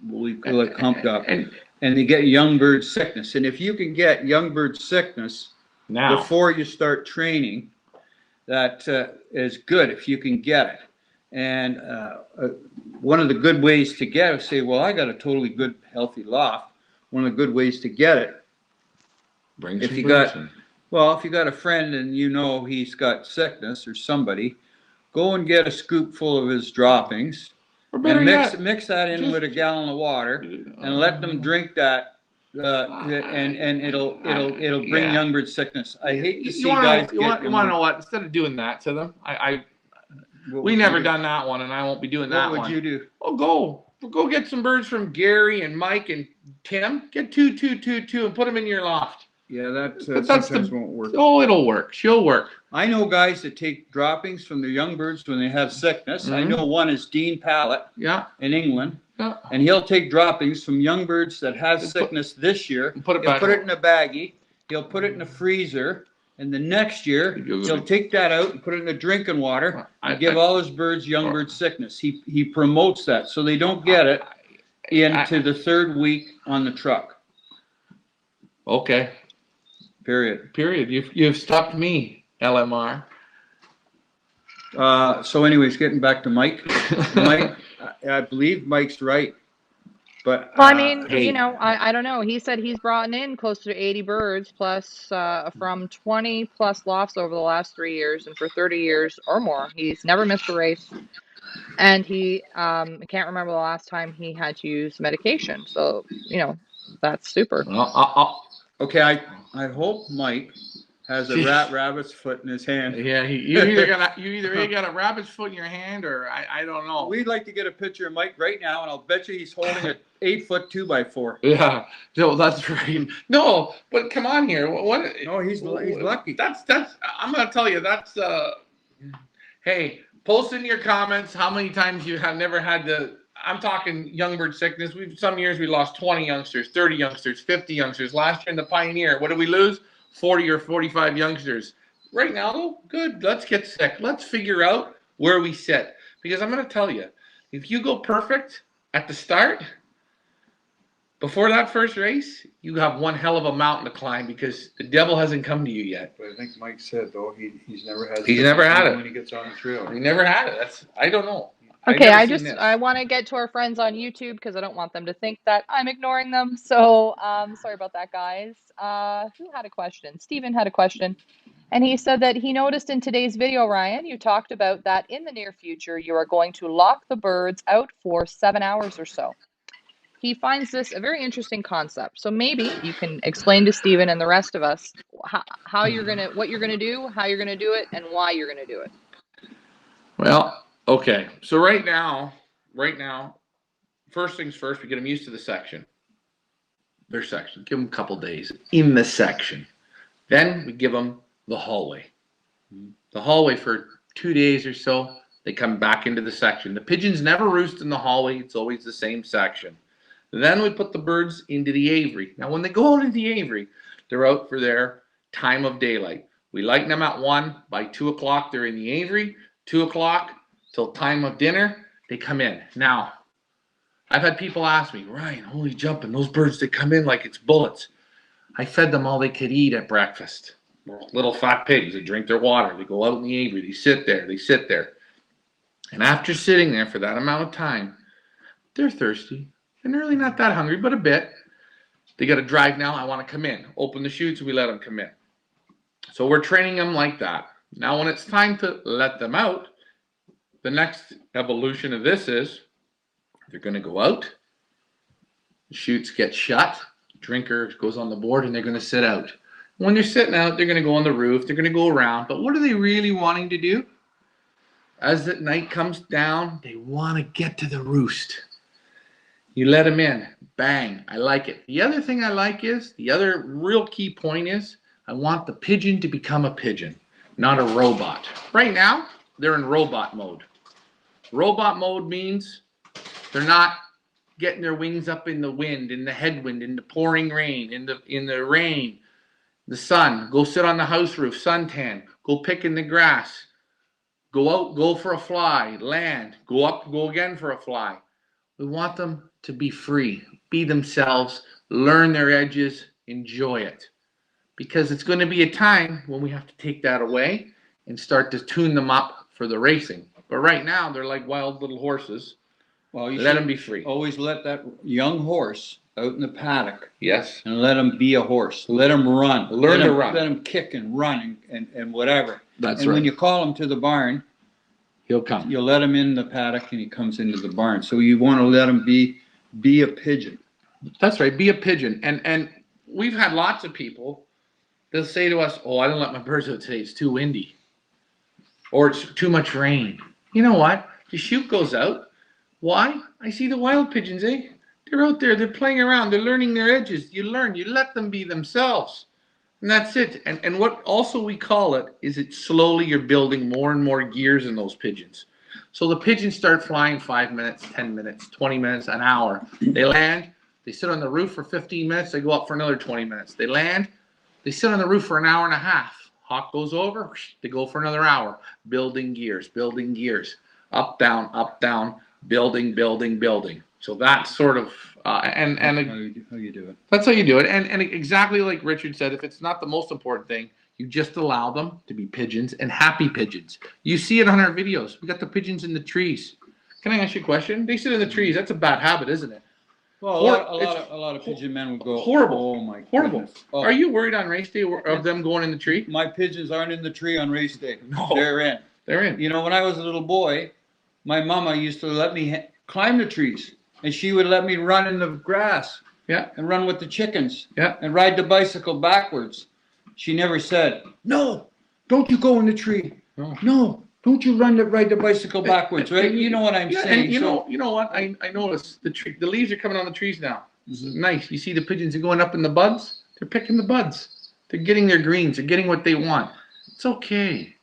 S4: We call it humped up. And they get young bird sickness. And if you can get young bird sickness before you start training, that is good if you can get it. And one of the good ways to get it, say, well, I got a totally good, healthy loft. One of the good ways to get it, if you got a friend and you know he's got sickness or somebody, go and get a scoop full of his droppings and mix that in with a gallon of water and let them drink that. And it'll bring young bird sickness. I hate to see guys.
S2: You want to know what? Instead of doing that to them, we never done that one, and I won't be doing that one.
S4: What would you do?
S2: Oh, go get some birds from Gary and Mike and Tim. Get two, and put them in your loft.
S4: Yeah, that sometimes won't work.
S2: Oh, it'll work. She'll work.
S4: I know guys that take droppings from their young birds when they have sickness. I know one is Dean Pallett in England. Yeah. And he'll take droppings from young birds that have sickness this year. He'll put it in a baggie. He'll put it in a freezer. And the next year, he'll take that out and put it in the drinking water and give all his birds young bird sickness. He promotes that so they don't get it into the third week on the truck.
S2: Okay. Period. You've stopped me, LMR.
S4: So anyways, getting back to Mike. Mike, I believe Mike's right. But
S1: well, I mean, I don't know. He said he's brought in close to 80 birds plus from 20 plus lofts over the last 3 years, and for 30 years or more, he's never missed a race. And he can't remember the last time he had to use medication. So that's super.
S2: Well,
S4: okay, I hope Mike has a rabbit's foot in his hand.
S2: Yeah, you either got a rabbit's foot in your hand, or I don't know.
S4: We'd like to get a picture of Mike right now, and I'll bet you he's holding an 8-foot 2x4.
S2: Yeah, no, that's right. No, but come on here. What?
S4: No, he's lucky.
S2: That's. I'm gonna tell you. That's. Hey, post in your comments how many times you have never had the. I'm talking young bird sickness. Some years we lost 20 youngsters, 30 youngsters, 50 youngsters. Last year in the Pioneer, what did we lose? 40 or 45 youngsters. Right now, though, good. Let's get sick. Let's figure out where we sit. Because I'm going to tell you, if you go perfect at the start, before that first race, you have one hell of a mountain to climb because the devil hasn't come to you yet.
S4: But I think Mike said, though, he's never had
S2: it
S4: when he gets on the trail.
S2: He never had it. I don't know.
S1: Okay, I want to get to our friends on YouTube because I don't want them to think that I'm ignoring them. So sorry about that, guys. Who had a question? Steven had a question. And he said that he noticed in today's video, Ryan, you talked about that in the near future, you are going to lock the birds out for 7 hours or so. He finds this a very interesting concept. So maybe you can explain to Steven and the rest of us what you're going to do, how you're going to do it, and why you're going to do it.
S2: Well, okay. So right now, first things first, we get them used to the section. Their section. Give them a couple days in the section. Then we give them the hallway. The hallway for 2 days or so, they come back into the section. The pigeons never roost in the hallway. It's always the same section. Then we put the birds into the aviary. Now, when they go out into the aviary, they're out for their time of daylight. We lighten them at 1. By 2 o'clock, they're in the aviary. 2 o'clock till time of dinner, they come in. Now, I've had people ask me, Ryan, holy jumping, those birds, they come in like it's bullets. I fed them all they could eat at breakfast. Little fat pigs, they drink their water. They go out in the aviary. They sit there. And after sitting there for that amount of time, they're thirsty. And they're really not that hungry, but a bit. They got to drive now. I want to come in. Open the chutes, and we let them come in. So we're training them like that. Now, when it's time to let them out, the next evolution of this is They're going to go out. The chutes get shut. Drinker goes on the board, and they're going to sit out. When they're sitting out, they're going to go on the roof. They're going to go around. But what are they really wanting to do? As the night comes down, they want to get to the roost. You let them in. Bang. I like it. The other thing I like is, the other real key point is, I want the pigeon to become a pigeon, not a robot. Right now, they're in robot mode. Robot mode means they're not getting their wings up in the wind, in the headwind, in the pouring rain, in the rain, the sun. Go sit on the house roof, suntan. Go pick in the grass. Go out, go for a fly, land. Go up, go again for a fly. We want them to be free, be themselves, learn their edges, enjoy it. Because it's going to be a time when we have to take that away and start to tune them up for the racing. But right now, they're like wild little horses.
S4: Well, you
S2: let them be free.
S4: Always let that young horse out in the paddock.
S2: Yes.
S4: And let him be a horse. Let him run.
S2: Learn to run.
S4: Let him kick and run and whatever.
S2: That's
S4: and
S2: right.
S4: When you call him to the barn,
S2: he'll come.
S4: You let him in the paddock and he comes into the barn. So you want to let him be a pigeon.
S2: That's right. Be a pigeon. And we've had lots of people. They'll say to us, "Oh, I didn't let my birds out today. It's too windy, or it's too much rain." You know what? The chute goes out. Why? I see the wild pigeons, eh? They're out there. They're playing around. They're learning their edges. You learn. You let them be themselves. And that's it. And what also we call it is it slowly you're building more and more gears in those pigeons. So the pigeons start flying 5 minutes, 10 minutes, 20 minutes, an hour. They land. They sit on the roof for 15 minutes. They go up for another 20 minutes. They land. They sit on the roof for an hour and a half. Hawk goes over. They go for another hour. Building gears, building gears. Up, down, building, building, building. So that's sort of,
S4: how you do it.
S2: That's how you do it. And exactly like Richard said, if it's not the most important thing, you just allow them to be pigeons and happy pigeons. You see it on our videos. We got the pigeons in the trees. Can I ask you a question? They sit in the trees. That's a bad habit, isn't it?
S4: Well, a lot of pigeon men would go,
S2: horrible.
S4: Oh my
S2: horrible.
S4: goodness. Oh.
S2: Are you worried on race day of them going in the tree?
S4: My pigeons aren't in the tree on race day.
S2: No.
S4: They're in.
S2: They're in.
S4: You know, when I was a little boy, my mama used to let me climb the trees, and she would let me run in the grass.
S2: Yeah.
S4: And run with the chickens.
S2: Yeah.
S4: And ride the bicycle backwards. She never said, "No, don't you go in the tree. No, don't you ride the bicycle backwards." Right? You know what I'm saying.
S2: And you know what? I noticed the leaves are coming on the trees now.
S4: Mm-hmm.
S2: Nice. You see the pigeons are going up in the buds. They're picking the buds. They're getting their greens. They're getting what they want. It's okay.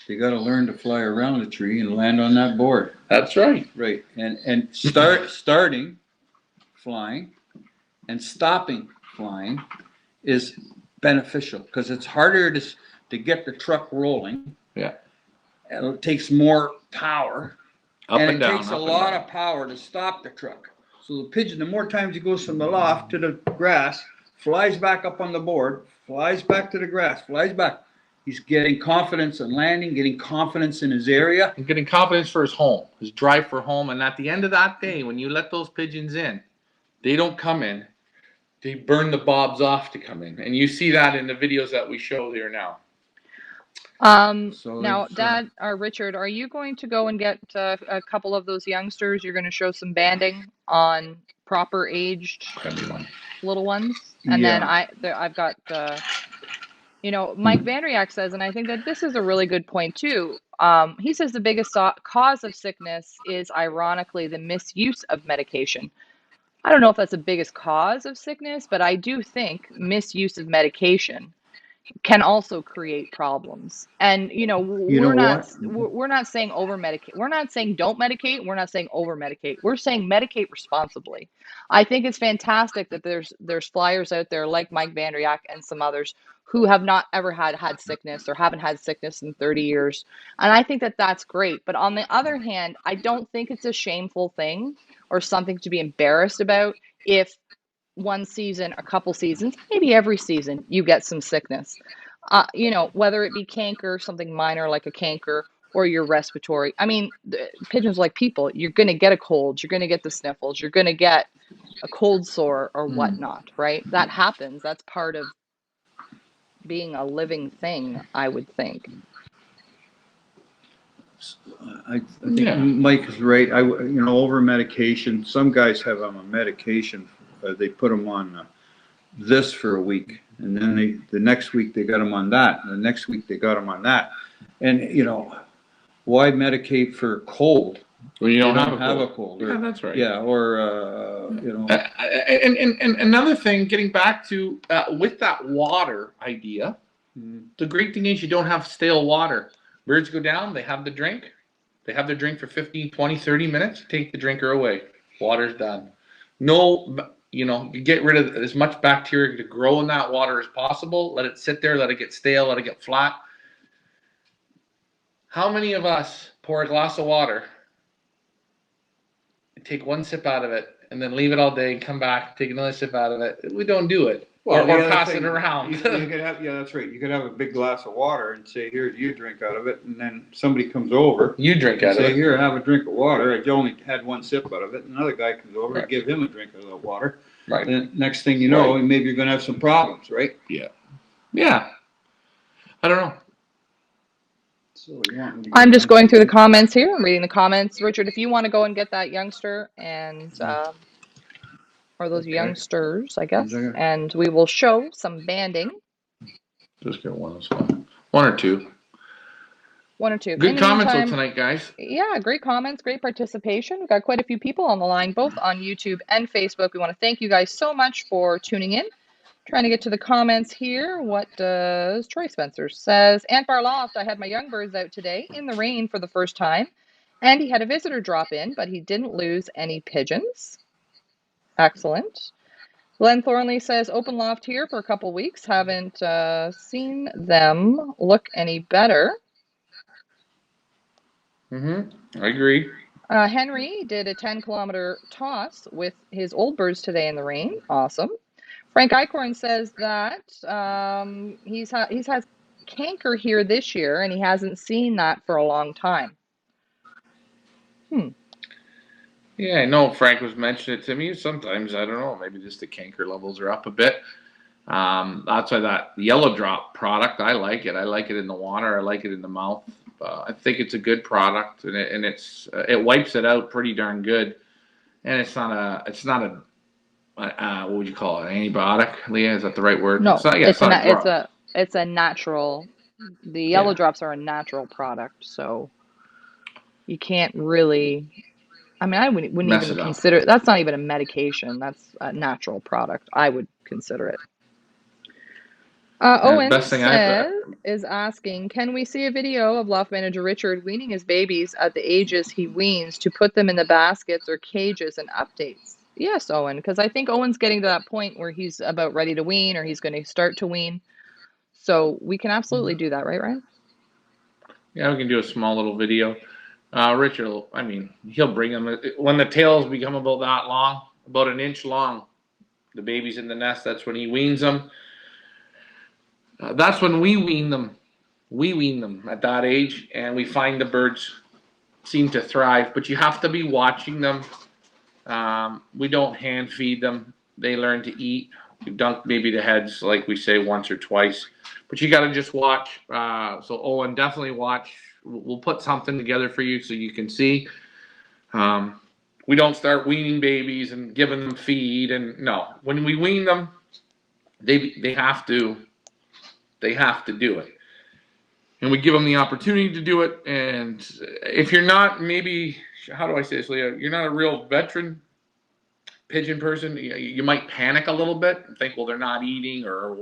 S4: They got to learn to fly around the tree and land on that board.
S2: That's right.
S4: Right. And starting flying and stopping flying is beneficial because it's harder to get the truck rolling.
S2: Yeah.
S4: And it takes more power.
S2: Up and
S4: it
S2: down.
S4: takes a lot of power to stop the truck. So the pigeon, the more times he goes from the loft to the grass, flies back up on the board, flies back to the grass, flies back. He's getting confidence in landing, getting confidence in his area.
S2: And getting confidence for his home, his drive for home. And at the end of that day, when you let those pigeons in, they don't come in. They burn the bobs off to come in. And you see that in the videos that we show here now.
S1: Now, Dad or Richard, are you going to go and get a couple of those youngsters? You're going to show some banding on proper aged little ones, and then I've got Mike Vandriak says, and I think that this is a really good point too. He says the biggest cause of sickness is ironically the misuse of medication. I don't know if that's the biggest cause of sickness, but I do think misuse of medication can also create problems. And we're not saying over medicate. We're not saying don't medicate. We're not saying over medicate. We're saying medicate responsibly. I think it's fantastic that there's flyers out there like Mike Vandriak and some others who have not ever had sickness or haven't had sickness in 30 years. And I think that that's great. But on the other hand, I don't think it's a shameful thing or something to be embarrassed about if one season, a couple seasons, maybe every season, you get some sickness. Whether it be canker, something minor like a canker, or your respiratory. I mean, pigeons like people, you're going to get a cold, you're going to get the sniffles, you're going to get a cold sore or whatnot, right? That happens. That's part of being a living thing, I would think.
S4: I think
S2: Yeah.
S4: Mike is right. Over medication, some guys have them on medication. They put them on this for a week, and then the next week they got them on that, and the next week they got them on that. And, why medicate for cold?
S2: Well, you
S4: You
S2: don't
S4: don't
S2: have
S4: have
S2: a
S4: a
S2: cold.
S4: cold.
S2: Yeah, that's right.
S4: Yeah, or,
S2: And another thing, getting back to with that water idea, the great thing is you don't have stale water. Birds go down, they have the drink. They have their drink for 15, 20, 30 minutes. You take the drinker away. Water's done. No, you get rid of as much bacteria to grow in that water as possible. Let it sit there, let it get stale, let it get flat. How many of us pour a glass of water, take one sip out of it, and then leave it all day and come back, take another sip out of it? We don't do it.
S4: Well,
S2: or
S4: the other
S2: pass
S4: thing,
S2: it around.
S4: You could have, yeah, that's right. You could have a big glass of water and say, "Here, you drink out of it," and then somebody comes over.
S2: You drink
S4: and
S2: out of
S4: say,
S2: it.
S4: "Here, have a drink of water." I only had one sip out of it. Another guy comes over
S2: Right.
S4: and give him a drink of the water.
S2: Right.
S4: And next thing you know,
S2: Right.
S4: maybe you're going to have some problems, right?
S2: Yeah. I don't know.
S4: So you want me to
S1: I'm
S4: get
S1: just
S4: on
S1: going through the
S4: something?
S1: comments here. I'm reading the comments. Richard, if you want to go and get that youngster and or those
S4: Okay.
S1: youngsters, I guess,
S4: Is there-
S1: and we will show some banding.
S2: Just get one as well. One or two.
S1: One or two. In
S2: Good
S1: the
S2: comments
S1: meantime,
S2: tonight, guys.
S1: yeah, great comments, great participation. We've got quite a few people on the line, both on YouTube and Facebook. We want to thank you guys so much for tuning in. Trying to get to the comments here. What does Troy Spencer says? Ant Bar Loft, I had my young birds out today in the rain for the first time, and he had a visitor drop in, but he didn't lose any pigeons. Excellent. Glenn Thornley says, open loft here for a couple weeks. Haven't seen them look any better.
S2: I agree.
S1: Henry did a 10-kilometer toss with his old birds today in the rain. Awesome. Frank Eichhorn says that he's had canker here this year, and he hasn't seen that for a long time.
S2: Yeah, I know Frank was mentioning it to me. Sometimes, I don't know, maybe just the canker levels are up a bit. That's why that yellow drop product, I like it. I like it in the water. I like it in the mouth. I think it's a good product, and it wipes it out pretty darn good. And it's not a what would you call it? An antibiotic, Leah? Is that the right word?
S1: No,
S2: It's not. Yeah, it's not a drug.
S1: it's a natural. The yellow drops are a natural product, so you can't really. I mean, I wouldn't
S2: Mess
S1: even
S2: it up.
S1: consider it. That's not even a medication. That's a natural product. I would consider it. Owen
S2: Best thing I've
S1: is asking, can we see a video of Loft Manager Richard weaning his babies at the ages he weans to put them in the baskets or cages and updates? Yes, Owen, because I think Owen's getting to that point where he's about ready to wean or he's going to start to wean. So we can absolutely do that, right, Ryan?
S2: Yeah, we can do a small little video. Richard, I mean, he'll bring them when the tails become about that long, about an inch long. The baby's in the nest. That's when he weans them. That's when we wean them. We wean them at that age, and we find the birds seem to thrive. But you have to be watching them. We don't hand feed them. They learn to eat. We dunk maybe the heads, like we say, once or twice. But you got to just watch. So Owen, definitely watch. We'll put something together for you so you can see. We don't start weaning babies and giving them feed. And no, when we wean them, they have to do it. And we give them the opportunity to do it. And if you're not, maybe, how do I say this, Leah? You're not a real veteran pigeon person. You might panic a little bit and think, well, they're not eating, or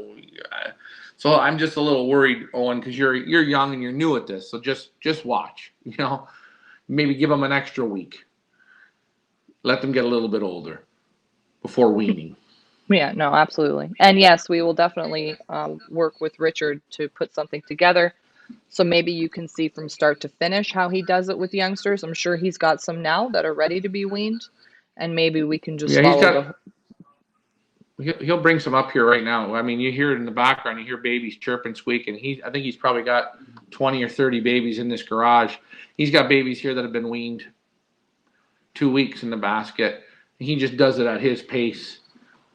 S2: so I'm just a little worried, Owen, because you're young and you're new at this. So just watch. Maybe give them an extra week. Let them get a little bit older before weaning.
S1: Yeah, no, absolutely. And yes, we will definitely work with Richard to put something together. So maybe you can see from start to finish how he does it with youngsters. I'm sure he's got some now that are ready to be weaned. And maybe we can just follow
S2: He'll bring some up here right now. I mean, you hear it in the background. You hear babies chirping, squeaking. I think he's probably got 20 or 30 babies in this garage. He's got babies here that have been weaned 2 weeks in the basket. He just does it at his pace.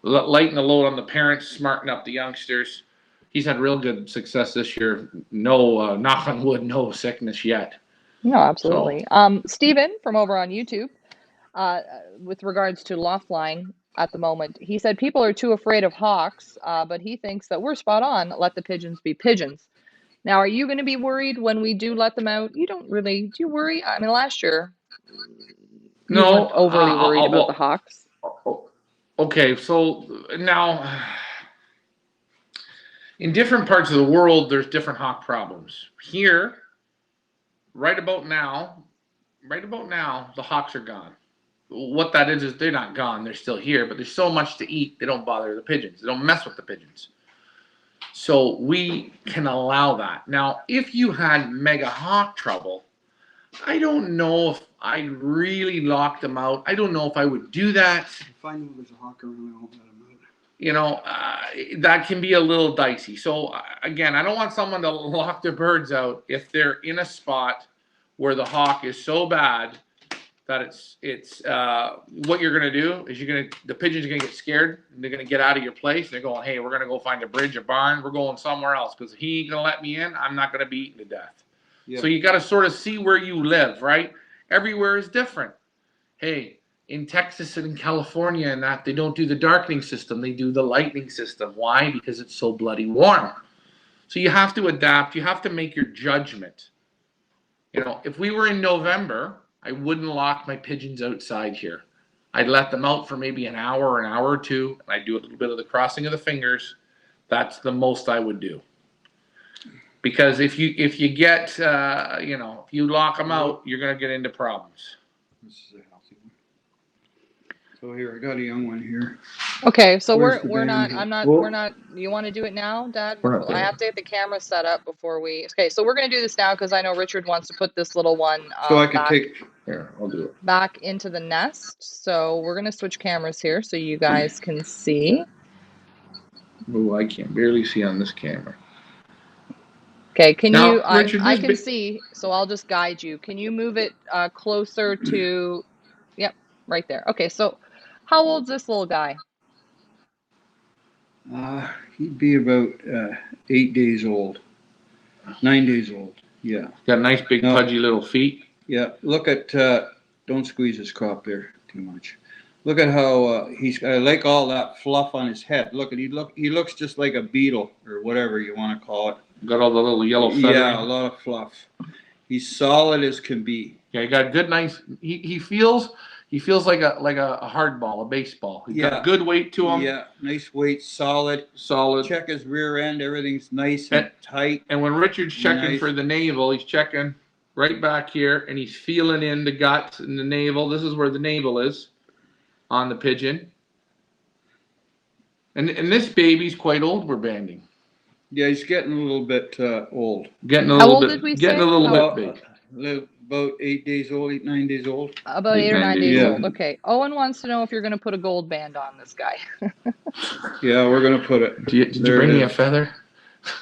S2: Lighten the load on the parents, smarten up the youngsters. He's had real good success this year. No, knock on wood, no sickness yet.
S1: No,
S2: So
S1: absolutely. Stephen from over on YouTube, uh, with regards to loft line at the moment, he said people are too afraid of hawks, but he thinks that we're spot on. Let the pigeons be pigeons. Now, are you going to be worried when we do let them out? You don't really, do you worry? I mean, last year you
S2: no,
S1: weren't overly worried about the
S2: well,
S1: hawks.
S2: okay. So now, in different parts of the world, there's different hawk problems. Here, right about now, the hawks are gone. What that is they're not gone. They're still here, but there's so much to eat. They don't bother the pigeons. They don't mess with the pigeons. So we can allow that. Now, if you had mega hawk trouble, I don't know if I really locked them out. I don't know if I would do that.
S4: If I know there's a hawk around, I won't let him out.
S2: You know, that can be a little dicey. So again, I don't want someone to lock their birds out if they're in a spot where the hawk is so bad that it's what you're gonna do is the pigeons are gonna get scared and they're gonna get out of your place. They're going, hey, we're gonna go find a bridge, a barn. We're going somewhere else because he ain't gonna let me in. I'm not gonna be eaten to death.
S4: Yeah.
S2: So you got to sort of see where you live, right? Everywhere is different. Hey, in Texas and in California and that, they don't do the darkening system. They do the lightning system. Why? Because it's so bloody warm. So you have to adapt. You have to make your judgment. You know, if we were in November, I wouldn't lock my pigeons outside here. I'd let them out for maybe an hour or two, and I'd do a little bit of the crossing of the fingers. That's the most I would do. Because if you get if you lock them out, you're gonna get into problems.
S4: This is a healthy one. So here, I got a young one here.
S1: Okay, so
S4: Where's the
S1: we're not,
S4: band?
S1: we're not, you want to do it now, Dad?
S2: We're not
S1: I
S2: there.
S1: have to get the camera set up before we, okay, so we're going to do this now because I know Richard wants to put this little one
S4: So I can take.
S2: Here, I'll do it.
S1: back into the nest. So we're going to switch cameras here so you guys can see.
S2: Oh, I can barely see on this camera.
S1: Okay, can
S2: Now,
S1: you,
S2: Richard,
S1: I can see, so I'll just guide you. Can you move it closer to, yep, right there. Okay, so how old's this little guy?
S4: He'd be about 8 days old. 9 days old. Yeah.
S2: got nice big
S4: No.
S2: pudgy little feet.
S4: Yeah. Look at. Don't squeeze his crop there too much. Look at how he's. I like all that fluff on his head. Look at he looks just like a beetle or whatever you want to call it.
S2: Got all the little yellow feathering.
S4: Yeah, a lot of fluff. He's solid as can be.
S2: Yeah, he got good, nice. He feels like a hard ball, a baseball. He got good weight to him.
S4: Yeah, nice weight, solid. Check his rear end. Everything's nice and tight.
S2: And when Richard's checking for the navel, he's checking right back here, and he's feeling in the guts and the navel. This is where the navel is on the pigeon. And this baby's quite old. We're banding.
S4: Yeah, he's getting a little bit old.
S2: Getting a
S1: How
S2: little
S1: old
S2: bit.
S1: did we
S2: Getting
S1: say?
S2: a little bit big.
S4: About 8 days old, 8, 9 days old.
S1: About 8 or 9 days
S4: Yeah.
S1: old. Okay. Owen wants to know if you're going to put a gold band on this guy.
S4: Yeah, we're gonna put it.
S2: Did you bring me a feather?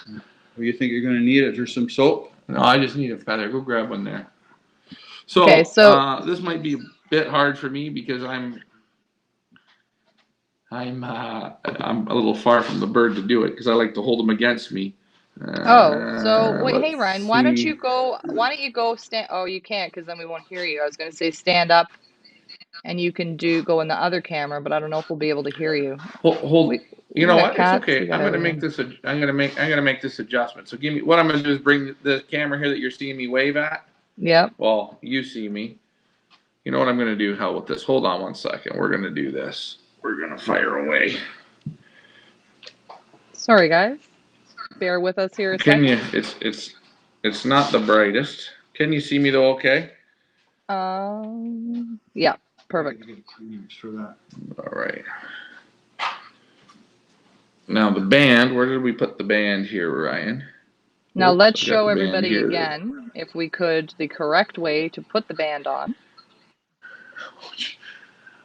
S4: Well, you think you're gonna need it? There's some soap.
S2: No, I just need a feather. Go grab one there. So,
S1: Okay, so
S2: this might be a bit hard for me because I'm a little far from the bird to do it because I like to hold them against me.
S1: so wait, hey Ryan,
S2: let's
S1: why don't
S2: see.
S1: you go stand, oh, you can't because then we won't hear you. I was going to say stand up and you can go in the other camera, but I don't know if we'll be able to hear you.
S2: Hold. You know what? It's
S1: cats,
S2: okay. I'm gonna make this. I'm gonna make this adjustment. So what I'm gonna do is bring the camera here that you're seeing me wave at.
S1: Yep.
S2: Well, you see me. You know what I'm gonna do? Hell with this. Hold on one second. We're gonna do this. We're gonna fire away.
S1: Sorry guys. Bear with us here a second.
S2: It's not the brightest. Can you see me though? Okay.
S1: Yeah. Perfect.
S4: For that.
S2: All right. Now the band, where did we put the band here, Ryan?
S1: Now let's show everybody again, if we could, the correct way to put the band on.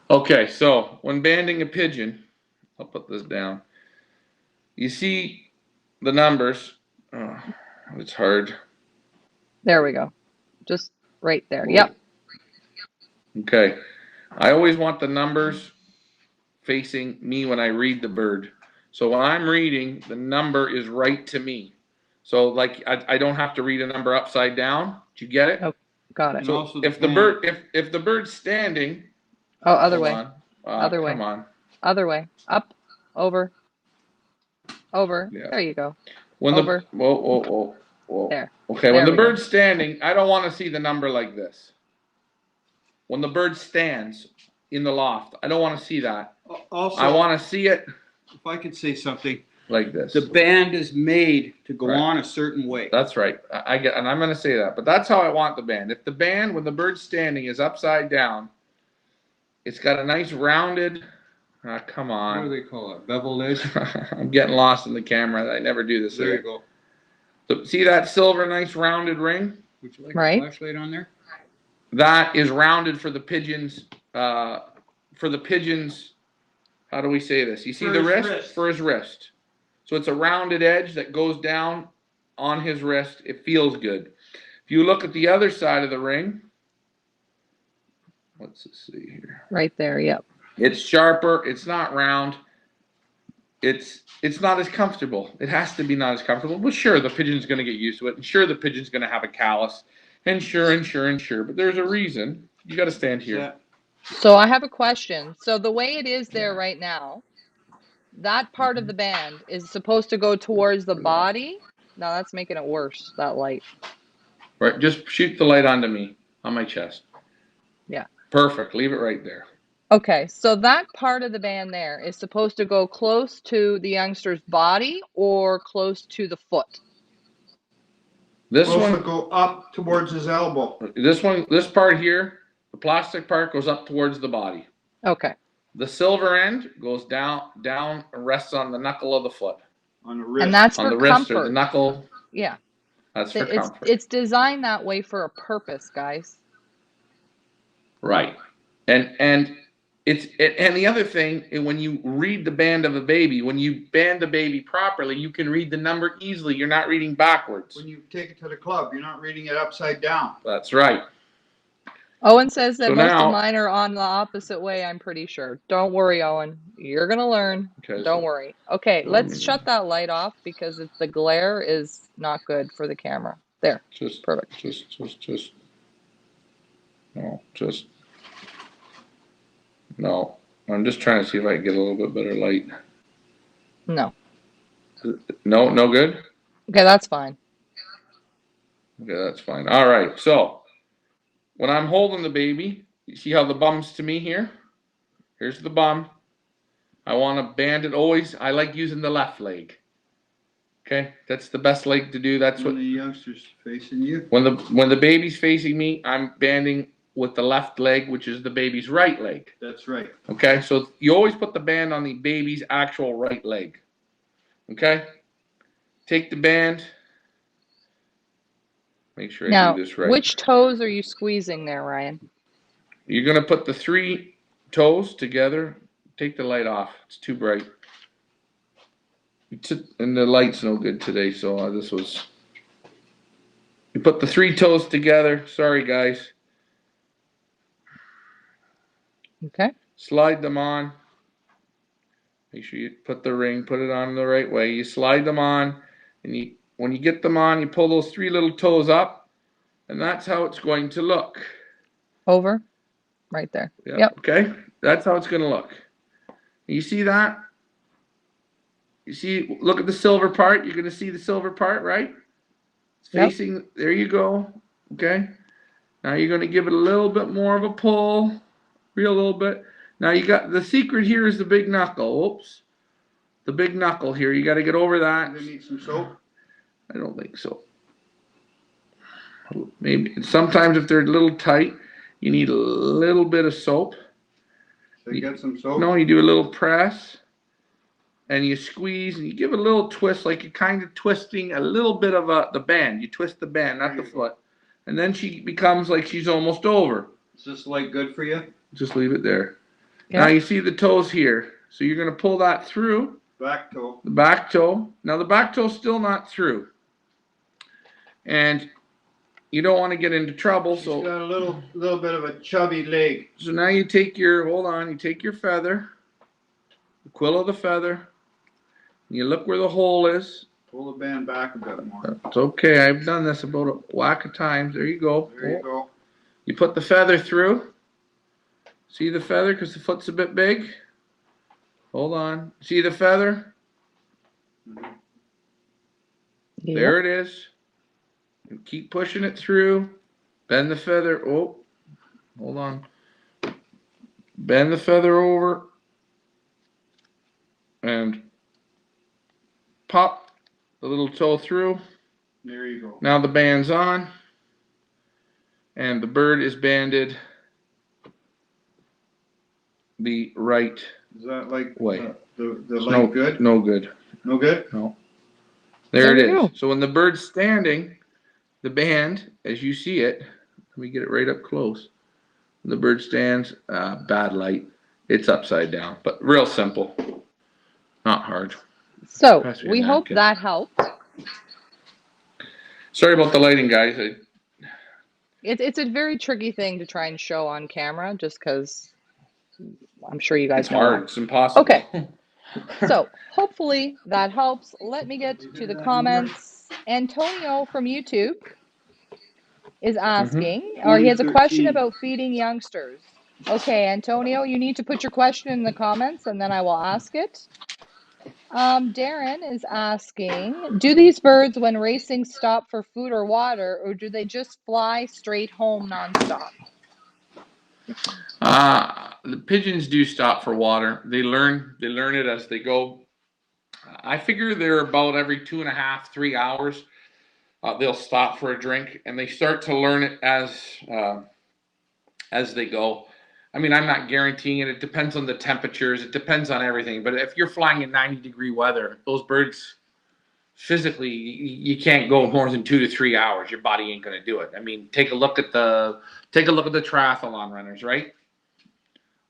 S2: Okay, so when banding a pigeon, I'll put this down. You see the numbers. Oh, it's hard.
S1: There we go. Just right there. Yep.
S2: Okay. I always want the numbers facing me when I read the bird. So when I'm reading, the number is right to me. So like I don't have to read a number upside down. Do you get it?
S1: Oh, Got it.
S4: And also
S2: If the bird's standing,
S1: Oh, other
S2: hold
S1: way.
S2: on.
S1: Other way.
S2: Come on.
S1: Other way. Up, over, over.
S2: Yeah.
S1: There you go.
S2: When
S1: Over.
S2: the whoa.
S1: There.
S2: Okay, when
S1: There
S2: the
S1: we go.
S2: bird's standing, I don't want to see the number like this. When the bird stands in the loft, I don't want to see that.
S4: Also,
S2: I want to see it
S4: if I could say something,
S2: like this.
S4: the band is made to go
S2: Right.
S4: on a certain way.
S2: That's right. I get, and I'm going to say that. But that's how I want the band. If the band, when the bird's standing, is upside down, it's got a nice rounded. Come
S4: What do
S2: on.
S4: they call it? Beveled edge?
S2: I'm getting lost in the camera. I never do this.
S4: There you go.
S2: So, see that silver, nice rounded ring?
S4: Would you like
S1: Right.
S4: a flashlight on there?
S2: That is rounded for the pigeons. For the pigeons, how do we say this? You see
S4: For
S2: the
S4: his
S2: wrist?
S4: wrist.
S2: For his wrist. So it's a rounded edge that goes down on his wrist. It feels good. If you look at the other side of the ring, let's see here.
S1: Right there. Yep.
S2: It's sharper. It's not round. It's not as comfortable. It has to be not as comfortable. But sure, the pigeon's going to get used to it. And sure, the pigeon's going to have a callus. And sure. But there's a reason. You got to stand here.
S4: Yeah.
S1: So I have a question. So the way it is there right now, that part of the band is supposed to go towards the body. Now that's making it worse, that light.
S2: Right. Just shoot the light onto me, on my chest.
S1: Yeah.
S2: Perfect. Leave it right there.
S1: Okay, so that part of the band there is supposed to go close to the youngster's body or close to the foot?
S2: This
S4: Also
S2: one,
S4: go up towards his elbow.
S2: this part here, the plastic part goes up towards the body.
S1: Okay.
S2: The silver end goes down, and rests on the knuckle of the foot.
S4: On the wrist.
S1: And that's
S2: On
S1: for
S2: the wrist or the
S1: comfort.
S2: knuckle.
S1: Yeah.
S2: That's for comfort.
S1: It's designed that way for a purpose, guys.
S2: Right. And the other thing, when you read the band of a baby, when you band a baby properly, you can read the number easily. You're not reading backwards.
S4: When you take it to the club, you're not reading it upside down.
S2: That's right.
S1: Owen says that
S2: So
S1: most
S2: now-
S1: of mine are on the opposite way, I'm pretty sure. Don't worry, Owen. You're going to learn.
S2: Okay,
S1: Don't
S2: so-
S1: worry. Okay, let's shut that light off because the glare is not good for the camera. There.
S2: Just
S1: Perfect.
S2: No. I'm just trying to see if I can get a little bit better light.
S1: No.
S2: No good?
S1: Okay, that's fine.
S2: Okay, that's fine. All right, so when I'm holding the baby, you see how the bum's to me here? Here's the bum. I want to band it always. I like using the left leg. Okay, that's the best leg to do. That's
S4: When
S2: what
S4: the youngster's facing you.
S2: when the baby's facing me, I'm banding with the left leg, which is the baby's right leg.
S4: That's right.
S2: Okay, so you always put the band on the baby's actual right leg. Okay, take the band. Make sure I
S1: Now,
S2: do this right.
S1: which toes are you squeezing there, Ryan?
S2: You're gonna put the 3 toes together. Take the light off. It's too bright. And the light's no good today, so this was. You put the 3 toes together. Sorry, guys.
S1: Okay.
S2: Slide them on. Make sure you put the ring, put it on the right way. You slide them on, and when you get them on, you pull those 3 little toes up, and that's how it's going to look.
S1: Over. Right there.
S2: Yeah,
S1: Yep.
S2: okay? That's how it's going to look. You see that? You see, look at the silver part. You're going to see the silver part, right? It's facing, there you go. Okay? Now you're going to give it a little bit more of a pull. Real little bit. Now you got, the secret here is the big knuckle. Oops. The big knuckle here. You got to get over that.
S4: Do they need some soap?
S2: I don't think so. Maybe, sometimes if they're a little tight, you need a little bit of soap.
S4: So you get some soap?
S2: No, you do a little press, and you squeeze, and you give it a little twist, like you're kind of twisting a little bit of the band. You twist the band, not the foot. And then she becomes like she's almost over.
S4: Is this light good for you?
S2: Just leave it there.
S1: Yeah.
S2: Now you see the toes here. So you're going to pull that through.
S4: Back toe.
S2: The back toe. Now the back toe's still not through. And you don't want to get into trouble,
S4: She's
S2: so
S4: got a little bit of a chubby leg.
S2: so now you take your, hold on, you take your feather, the quill of the feather, and you look where the hole is.
S4: Pull the band back a bit more.
S2: It's okay, I've done this about a whack of times. There you go.
S4: There you go.
S2: You put the feather through. See the feather because the foot's a bit big? Hold on. See the feather?
S1: Yep.
S2: There it is. And keep pushing it through. Bend the feather. Oh, hold on. Bend the feather over. And pop the little toe through.
S4: There you go.
S2: Now the band's on. And the bird is banded the right
S4: Is that like
S2: way.
S4: the leg good?
S2: No good.
S4: No good?
S2: No. There it
S1: There
S2: is.
S1: you go.
S2: So when the bird's standing, the band, as you see it, let me get it right up close. When the bird stands, bad light, it's upside down, but real simple, not hard.
S1: So
S2: Pass me a
S1: we hope
S2: napkin.
S1: that helped.
S2: Sorry about the lighting, guys.
S1: It's a very tricky thing to try and show on camera, just because I'm sure you guys
S2: It's
S1: know
S2: hard.
S1: that.
S2: It's impossible.
S1: Okay, so hopefully that helps. Let me get to the comments. Antonio from YouTube is asking, or he has a question
S4: 2013.
S1: about feeding youngsters. Okay, Antonio, you need to put your question in the comments and then I will ask it. Darren is asking, do these birds when racing stop for food or water, or do they just fly straight home nonstop?
S2: The pigeons do stop for water. They learn it as they go. I figure they're about every 2.5, 3 hours. They'll stop for a drink, and they start to learn it as they go. I mean, I'm not guaranteeing it. It depends on the temperatures. It depends on everything. But if you're flying in 90-degree weather, those birds physically, you can't go more than 2 to 3 hours. Your body ain't going to do it. I mean, take a look at the triathlon runners, right?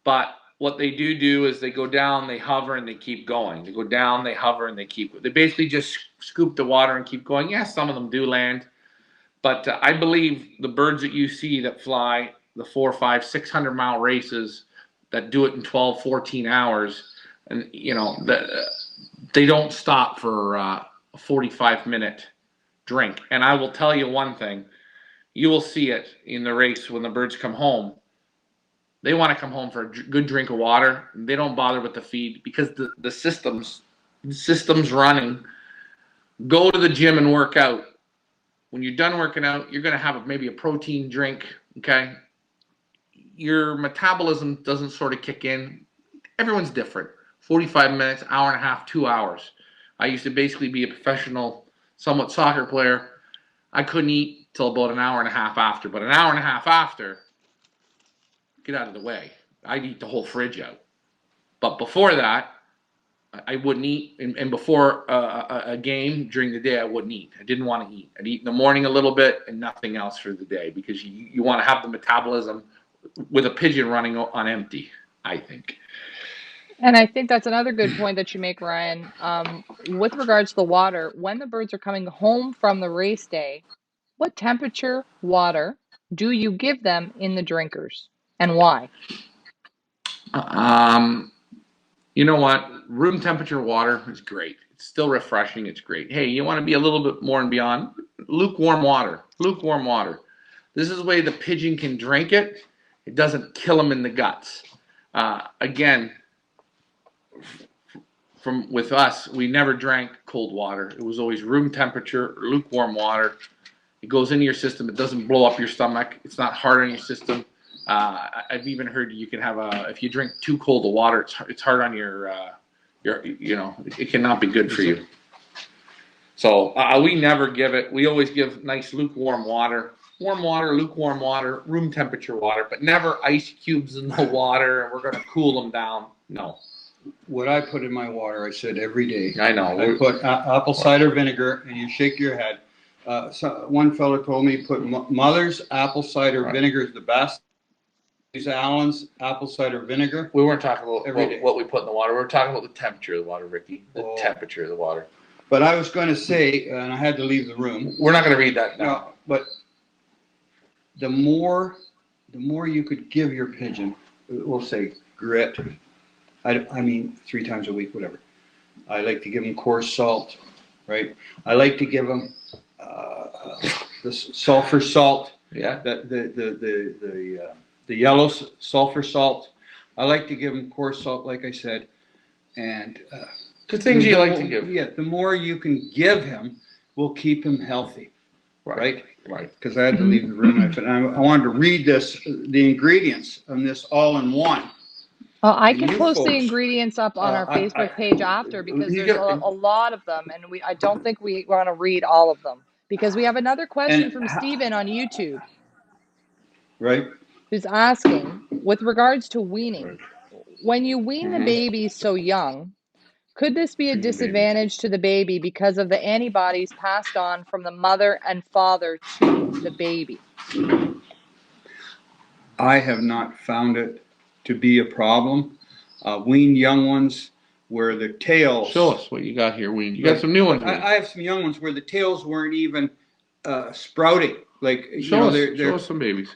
S2: But what they do is they go down, they hover, and they keep going. They go down, they hover, and they keep. They basically just scoop the water and keep going. Yeah, some of them do land. But I believe the birds that you see that fly the 400, 500, 600-mile races that do it in 12, 14 hours, and they don't stop for a 45-minute drink. And I will tell you one thing: you will see it in the race when the birds come home. They want to come home for a good drink of water. They don't bother with the feed because the system's running. Go to the gym and work out. When you're done working out, you're going to have maybe a protein drink, okay? Your metabolism doesn't sort of kick in. Everyone's different. 45 minutes, hour and a half, 2 hours. I used to basically be a professional, somewhat soccer player. I couldn't eat till about an hour and a half after. But an hour and a half after, get out of the way. I'd eat the whole fridge out. But before that, I wouldn't eat, and before a game during the day, I wouldn't eat. I didn't want to eat. I'd eat in the morning a little bit and nothing else for the day because you want to have the metabolism with a pigeon running on empty, I think.
S1: And I think that's another good point that you make, Ryan. With regards to the water, when the birds are coming home from the race day, what temperature water do you give them in the drinkers and why?
S2: You know what? Room temperature water is great. It's still refreshing. It's great. Hey, you want to be a little bit more and beyond? Lukewarm water. Lukewarm water. This is the way the pigeon can drink it. It doesn't kill them in the guts. Again, with us, we never drank cold water. It was always room temperature, lukewarm water. It goes into your system. It doesn't blow up your stomach. It's not hard on your system. I've even heard you can have if you drink too cold of water, it's hard on your it cannot be good for you. So we never give it. We always give nice lukewarm water, warm water, lukewarm water, room temperature water, but never ice cubes in the water. And we're going to cool them down. No.
S4: What I put in my water, I said every day.
S2: I know.
S4: I put apple cider vinegar, and you shake your head. One fellow told me put Mother's apple cider vinegar is the best. Use Allen's apple cider vinegar.
S2: We weren't talking about what we put in the water. We were talking about the temperature of the water, Ricky. The temperature of the water.
S4: But I was going to say, and I had to leave the room.
S2: We're not going to read that now.
S4: No, but the more you could give your pigeon, we'll say grit. I mean 3 times a week, whatever. I like to give them coarse salt, right? I like to give them the sulfur salt.
S2: Yeah.
S4: The yellow sulfur salt. I like to give them coarse salt, like I said, and
S2: The things you like to give.
S4: Yeah, the more you can give him will keep him healthy, right?
S2: Right.
S4: Because I had to leave the room. I wanted to read the ingredients on this all-in-one.
S1: Well, I
S4: And
S1: can
S4: you
S1: post the
S4: folks,
S1: ingredients up on our Facebook page after because
S2: You
S1: there's
S2: get
S1: a lot of them, and I don't think we want to read all of them because we have another question
S4: and
S1: from Steven on YouTube
S4: right.
S1: who's asking, with regards to weaning, when you wean the
S2: Mhm.
S1: baby so young, could this be a
S2: Bring the baby.
S1: disadvantage to the baby because of the antibodies passed on from the mother and father to the baby?
S4: I have not found it to be a problem. Weaned young ones where the tails.
S2: Show us what you got here, Weed. You got some new ones.
S4: I have some young ones where the tails weren't even sprouting. Like
S2: Show us some babies.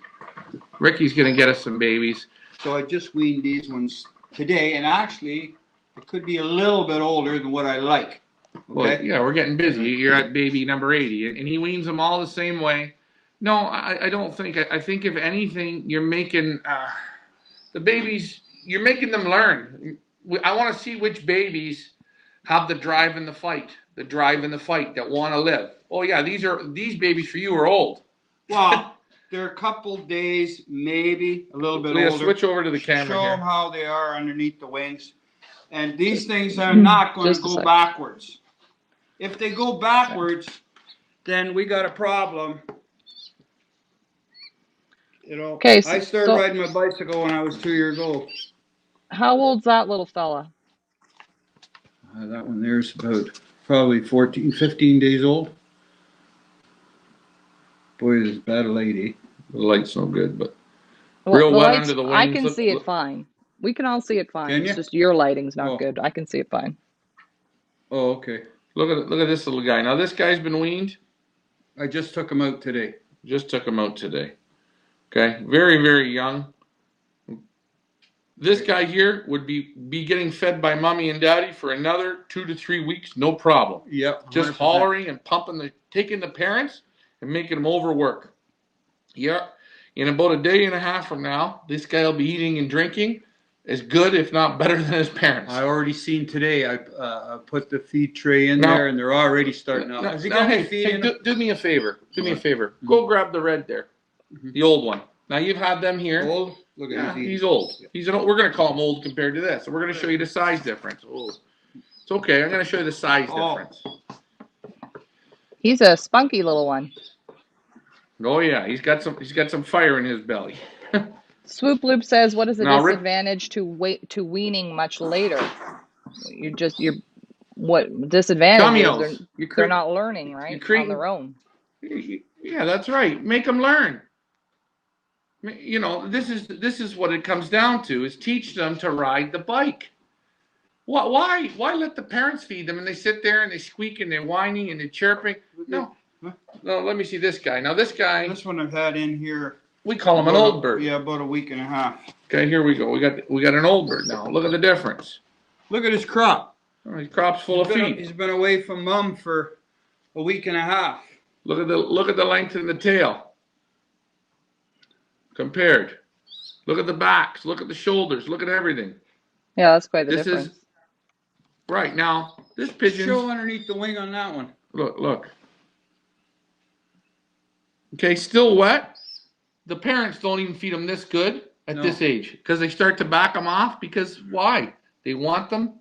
S2: Ricky's gonna get us some babies.
S4: So I just weaned these ones today, and actually, it could be a little bit older than what I like. Okay.
S2: Well, yeah, we're getting busy. You're at baby number 80, and he weans them all the same way. No, I don't think. I think if anything, you're making the babies. You're making them learn. I want to see which babies have the drive and the fight. The drive and the fight that want to live. Oh yeah, these babies for you are old.
S4: Well, they're a couple days, maybe a little bit
S2: Leah,
S4: older.
S2: switch over to the camera
S4: Show
S2: here.
S4: them how they are underneath the wings. And these things are not going to go backwards. If they go backwards, then we got a problem. You know,
S1: Okay,
S4: I started riding my bicycle when I was 2 years old.
S1: How old's that little fella?
S4: That one there's about probably 14, 15 days old. Boy, is that a lady.
S2: The light's no good, but
S1: Well,
S2: real
S1: the
S2: wet
S1: lights,
S2: under the wings.
S1: I can see it fine. We can all see it fine.
S4: Can
S1: It's
S4: you?
S1: just your lighting's not
S4: Oh.
S1: good. I can see it fine.
S4: Oh, okay.
S2: Look at this little guy. Now this guy's been weaned.
S4: I just took him out today.
S2: Just took him out today. Okay, very very young. This guy here would be getting fed by mommy and daddy for another 2 to 3 weeks, no problem.
S4: Yep. 100%.
S2: Just hollering and pumping taking the parents and making them overwork. Yeah, in about a day and a half from now, this guy will be eating and drinking as good, if not better, than his parents.
S4: I already seen today. I put the feed tray in there, and they're already starting out. Has he got any feed in it?
S2: Do me a favor. Do me a favor. Go grab the red there, the old one. Now you've had them here.
S4: Old? Look at
S2: Yeah,
S4: his
S2: he's old. We're gonna call him old compared to this. So we're gonna show you the size difference. Oh, it's okay. I'm gonna show you the size difference.
S1: He's a spunky little one.
S2: Oh yeah, he's got some fire in his belly.
S1: Swoop Loop says, "What is the
S2: Now,
S1: disadvantage to weaning much later? What disadvantage is they're not learning, right, on their own."
S2: Yeah, that's right. Make them learn. You know, this is what it comes down to: is teach them to ride the bike. Why let the parents feed them and they sit there and they squeak and they're whining and they're chirping? No, let me see this guy. Now this one
S4: I've had in here.
S2: We call him an old bird.
S4: Yeah, about a week and a half.
S2: Okay, here we go. We got an old bird now. Look at the difference.
S4: Look at his crop.
S2: Oh, his crop's full of feed.
S4: He's been away from mom for a week and a half.
S2: Look at the length in the tail. Compared. Look at the backs. Look at the shoulders. Look at everything.
S1: Yeah, that's quite the difference.
S2: Right now, this pigeon.
S4: Show underneath the wing on that one.
S2: Look. Okay, still wet. The parents don't even feed them this good at this age because they start to back them off. Because why? They want them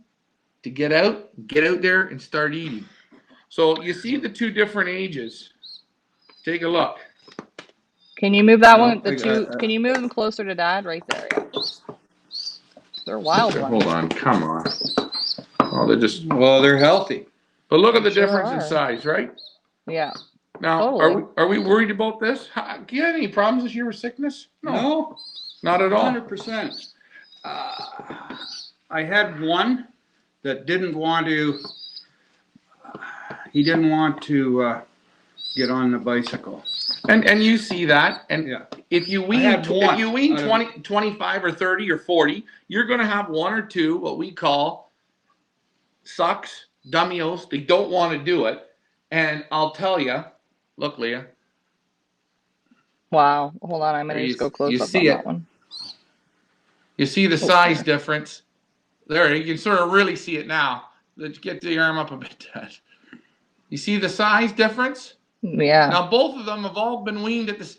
S2: to get out there and start eating. So you see the two different ages. Take a look.
S1: Can you move that one? Can you move them closer to Dad? Right there. Yeah. They're wild ones.
S2: Hold on. Come on. Oh,
S4: they're healthy.
S2: But look at the difference in size, right?
S1: Yeah.
S2: Now,
S1: totally.
S2: are we worried about this? Do you have any problems this year with sickness?
S4: No,
S2: not at all.
S4: 100%. I had one that didn't want to. He didn't want to get on the bicycle.
S2: And you see that, and if you wean 20, 25 or 30 or 40, you're going to have one or two what we call sucks, dummios. They don't want to do it, and I'll tell you, look, Leah.
S1: Wow. Hold on, I'm
S2: There
S1: gonna
S2: you,
S1: just go
S2: you
S1: close up
S2: see
S1: on that
S2: it.
S1: one.
S2: You see the
S1: Oh,
S2: size
S1: there.
S2: difference. There, you can sort of really see it now. Let's get the arm up a bit, Dad. You see the size difference?
S1: Yeah.
S2: Now both of them have all been weaned at this.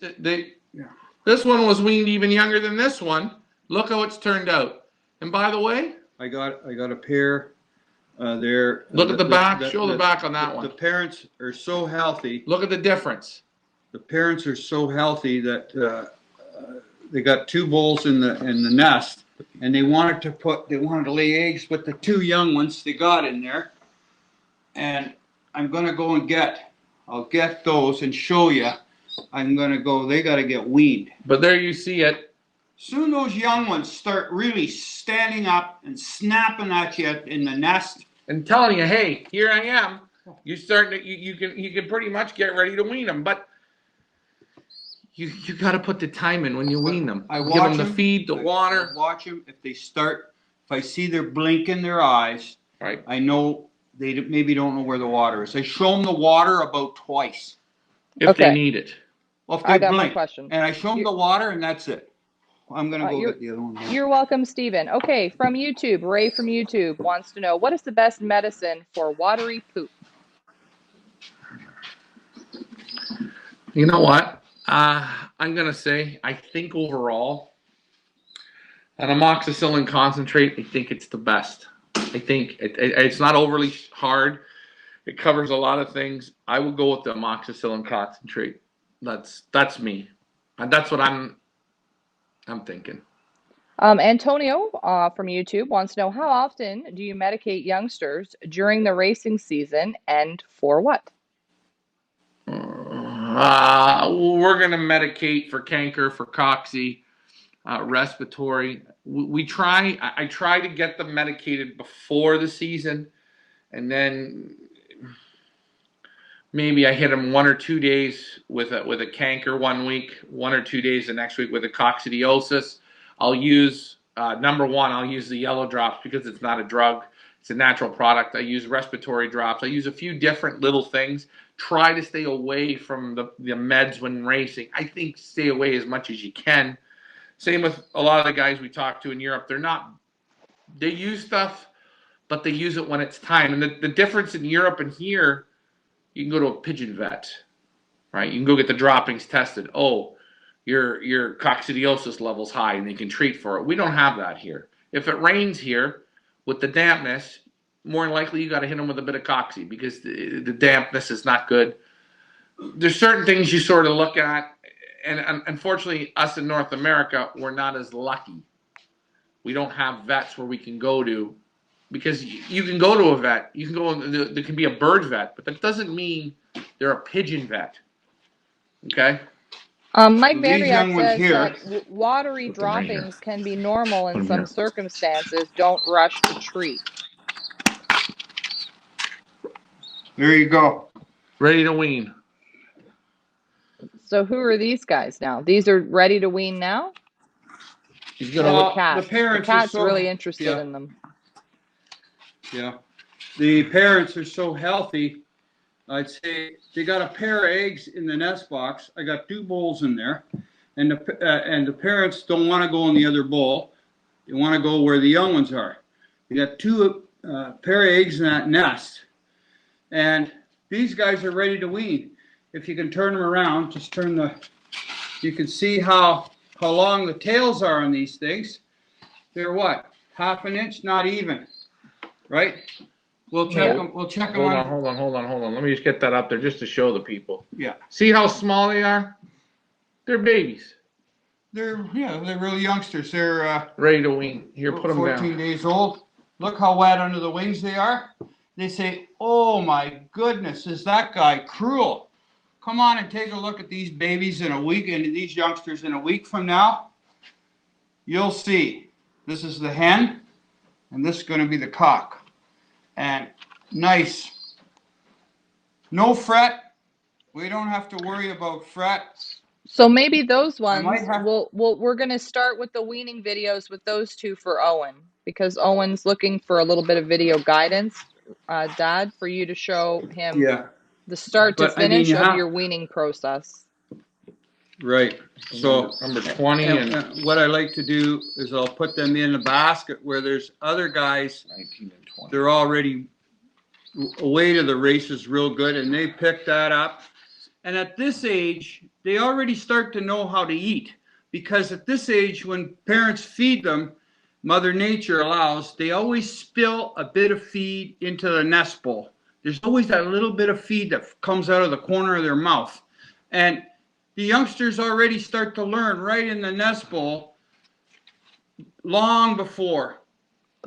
S4: Yeah.
S2: This one was weaned even younger than this one. Look how it's turned out. And by the way,
S4: I got a pair there.
S2: look at the back. Show the back on that
S4: The
S2: one.
S4: parents are so healthy.
S2: Look at the difference.
S4: The parents are so healthy that they got 2 bulls in the nest, and they wanted to lay eggs with the 2 young ones they got in there. And I'm gonna go and I'll get those and show you. I'm gonna go. They got to get weaned.
S2: But there you see it.
S4: Soon those young ones start really standing up and snapping at you in the nest.
S2: And telling you, hey, here I am. You can pretty much get ready to wean them, but you got to put the time in when you wean them.
S4: I
S2: Give
S4: watch
S2: them the feed, the water.
S4: I watch them. If I see they're blinking their eyes,
S2: Right.
S4: I know they maybe don't know where the water is. I show them the water about twice.
S2: If they need it.
S4: Well, if
S1: I
S4: they
S1: got
S4: blink,
S1: my question.
S4: and I show them the water, and that's it. I'm gonna go get the other one.
S1: You're welcome, Stephen. Okay, from YouTube, Ray from YouTube wants to know, what is the best medicine for watery poop?
S2: You know what? I'm going to say, I think overall, an amoxicillin concentrate, I think it's the best. I think it's not overly hard. It covers a lot of things. I would go with the amoxicillin concentrate. That's me. And that's what I'm thinking.
S1: Antonio from YouTube wants to know, how often do you medicate youngsters during the racing season and for what?
S2: We're going to medicate for canker, for cocci, respiratory. I try to get them medicated before the season, and then maybe I hit them 1 or 2 days with a canker 1 week, 1 or 2 days the next week with a coccidiosis. I'll use number one. I'll use the yellow drops because it's not a drug; it's a natural product. I use respiratory drops. I use a few different little things. Try to stay away from the meds when racing. I think stay away as much as you can. Same with a lot of the guys we talk to in Europe. They use stuff, but they use it when it's time. And the difference in Europe and here, you can go to a pigeon vet, right? You can go get the droppings tested. Oh, your coccidiosis level's high, and they can treat for it. We don't have that here. If it rains here, with the dampness, more than likely you got to hit them with a bit of cocci because the dampness is not good. There's certain things you sort of look at, and unfortunately, us in North America, we're not as lucky. We don't have vets where we can go to, because you can go to a vet. You can go. There can be a bird vet, but that doesn't mean they're a pigeon vet. Okay.
S1: Mike
S4: These young
S1: Vandriak
S4: ones
S1: says
S4: here.
S1: that watery droppings can be normal in some circumstances. Don't rush to treat.
S4: There you go.
S2: Ready to wean.
S1: So who are these guys now? These are ready to wean now?
S2: He's gonna look.
S1: The cat.
S4: The parents
S1: The cat's
S4: are so,
S1: really interested
S4: yeah.
S1: in them.
S4: Yeah. The parents are so healthy. I'd say they got a pair of eggs in the nest box. I got 2 bowls in there, and the parents don't want to go in the other bowl. They want to go where the young ones are. They got 2 pair of eggs in that nest, and these guys are ready to wean. If you can turn them around, just turn you can see how long the tails are on these things. They're what? Half an inch, not even, right? We'll check them. We'll check them
S2: Hold on. Let me just get that up there just to show the people.
S4: Yeah.
S2: See how small they are? They're babies.
S4: They're real youngsters. They're
S2: ready to wean. Here, put them
S4: 14
S2: down.
S4: days old. Look how wet under the wings they are. They say, "Oh my goodness, is that guy cruel?" Come on and take a look at these babies in a week, and these youngsters in a week from now. You'll see. This is the hen, and this is going to be the cock. And nice. No fret. We don't have to worry about fret.
S1: So maybe those ones,
S4: have-
S1: we're going to start with the weaning videos with those 2 for Owen, because Owen's looking for a little bit of video guidance, Dad, for you to show him the start to finish of your weaning process.
S4: Right. So
S2: number 20 and
S4: what I like to do is I'll put them in a basket where there's other guys.
S2: 19 and 20.
S4: They're already away to the races real good, and they pick that up. And at this age, they already start to know how to eat, because at this age, when parents feed them, Mother Nature allows, they always spill a bit of feed into the nest bowl. There's always that little bit of feed that comes out of the corner of their mouth. And the youngsters already start to learn right in the nest bowl long before.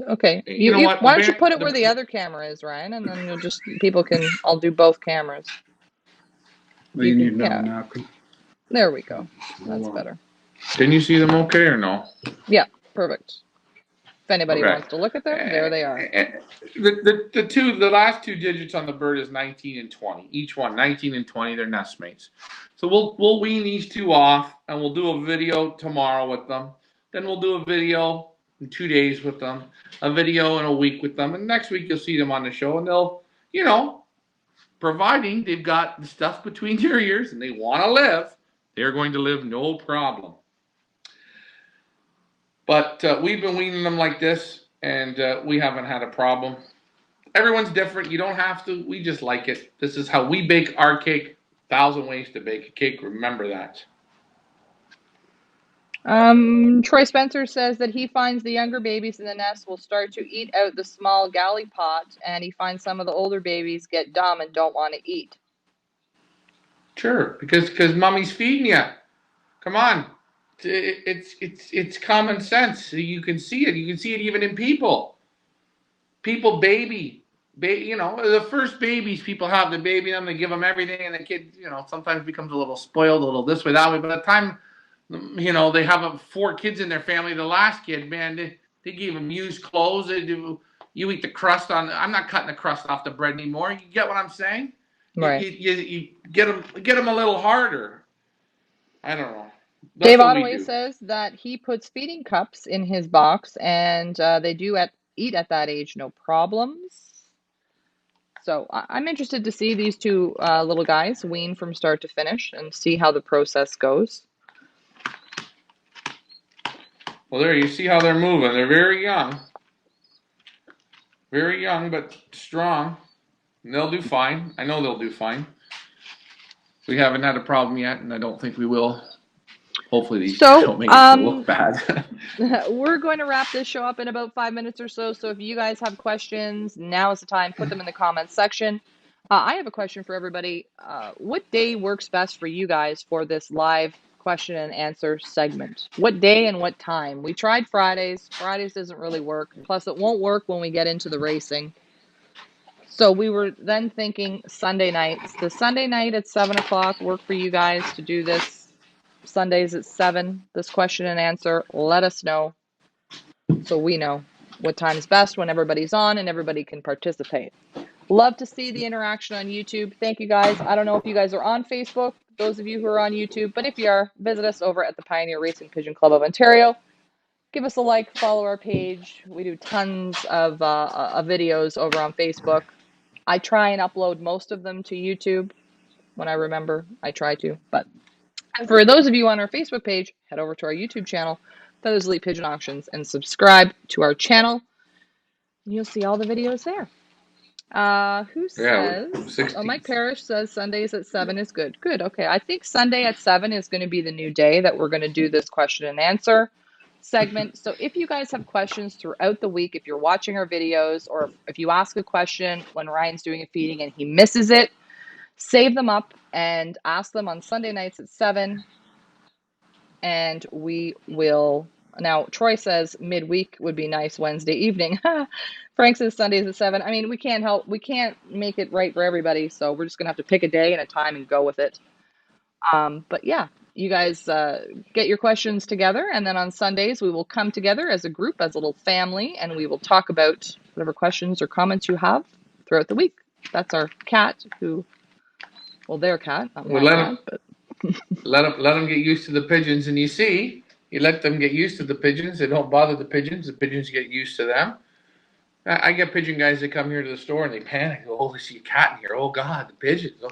S1: Okay.
S2: You know what?
S1: Why don't you put it where the other camera is, Ryan, and then you'll just I'll do both cameras.
S4: Well, you need
S1: yeah.
S4: another napkin.
S1: There we go. That's better.
S2: Can you see them okay or no?
S1: Yeah, perfect. If anybody wants to look at them, there they are.
S2: The last two digits on the bird is 19 and 20. Each one, 19 and 20, they're nestmates. So we'll wean these two off, and we'll do a video tomorrow with them. Then we'll do a video in 2 days with them, a video in a week with them, and next week you'll see them on the show, and they'll, providing they've got the stuff between their ears and they want to live, they're going to live no problem. But we've been weaning them like this, and we haven't had a problem. Everyone's different. You don't have to. We just like it. This is how we bake our cake. 1,000 ways to bake a cake. Remember that.
S1: Troy Spencer says that he finds the younger babies in the nest will start to eat out the small galley pot, and he finds some of the older babies get dumb and don't want to eat.
S2: Sure, because mommy's feeding you. Come on. It's common sense. You can see it. You can see it even in people. People the first babies people have, the baby, and they give them everything, and the kid, sometimes becomes a little spoiled, a little this way, that way. By the time, they have 4 kids in their family, the last kid, man, they gave them used clothes. You eat the crust on. I'm not cutting the crust off the bread anymore. You get what I'm saying?
S1: Right.
S2: You get them a little harder. I don't know.
S1: That's Dave Ottaway says that he puts feeding cups in his box, and they do eat at that age, no problems. So I'm interested to see these two little guys wean from start to finish and see how the process goes.
S2: Well, there you see how they're moving. They're very young. Very young, but strong. And they'll do fine. I know they'll do fine. We haven't had a problem yet, and I don't think we will. Hopefully these don't make it look bad.
S1: We're going to wrap this show up in about 5 minutes or so. So if you guys have questions, now is the time. Put them in the comments section. I have a question for everybody. What day works best for you guys for this live question and answer segment? What day and what time? We tried Fridays. Fridays doesn't really work. Plus, it won't work when we get into the racing. So we were then thinking Sunday nights. Does Sunday night at 7 o'clock work for you guys to do this? Sundays at 7, this question and answer. Let us know so we know what time is best when everybody's on and everybody can participate. Love to see the interaction on YouTube. Thank you guys. I don't know if you guys are on Facebook, those of you who are on YouTube, but if you are, visit us over at the Pioneer Racing Pigeon Club of Ontario. Give us a like, follow our page. We do tons of videos over on Facebook. I try and upload most of them to YouTube when I remember. I try to, but for those of you on our Facebook page, head over to our YouTube channel, that is Elite Pigeon Auctions, and subscribe to our channel. You'll see all the videos there. Who says? Mike Parrish says Sundays at 7 is good. Good. Okay. I think Sunday at 7 is going to be the new day that we're going to do this question and answer segment. So if you guys have questions throughout the week, if you're watching our videos, or if you ask a question when Ryan's doing a feeding and he misses it, save them up and ask them on Sunday nights at 7. And we will. Now, Troy says midweek would be nice Wednesday evening. Frank says Sundays at 7. I mean, we can't make it right for everybody. So we're just going to have to pick a day and a time and go with it. But yeah, you guys get your questions together. And then on Sundays, we will come together as a group, as a little family, and we will talk about whatever questions or comments you have throughout the week. That's our cat their cat, not my cat, but
S2: let them get used to the pigeons, and you let them get used to the pigeons. They don't bother the pigeons get used to them. I get pigeon guys that come here to the store and they panic. Oh, I see a cat in here. Oh God, the pigeons. Oh.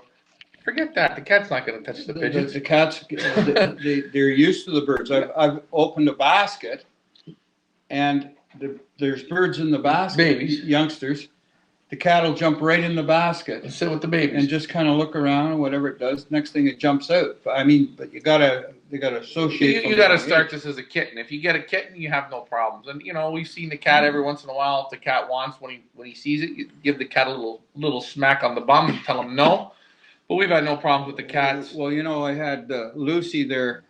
S2: Forget that. The cat's not going to touch the pigeons.
S4: The cats, they're used to the birds. I've opened a basket, and there's birds in the basket,
S2: Babies.
S4: youngsters. The cat will jump right in the basket
S2: And sit with the babies.
S4: and just kind of look around and whatever it does. Next thing it jumps out. I mean, but they gotta associate.
S2: You got to start this as a kitten. If you get a kitten, you have no problems. And we've seen the cat every once in a while. If the cat wants, when he sees it, you give the cat a little smack on the bum and tell him no. But we've had no problems with the cats.
S4: Well, I had Lucy there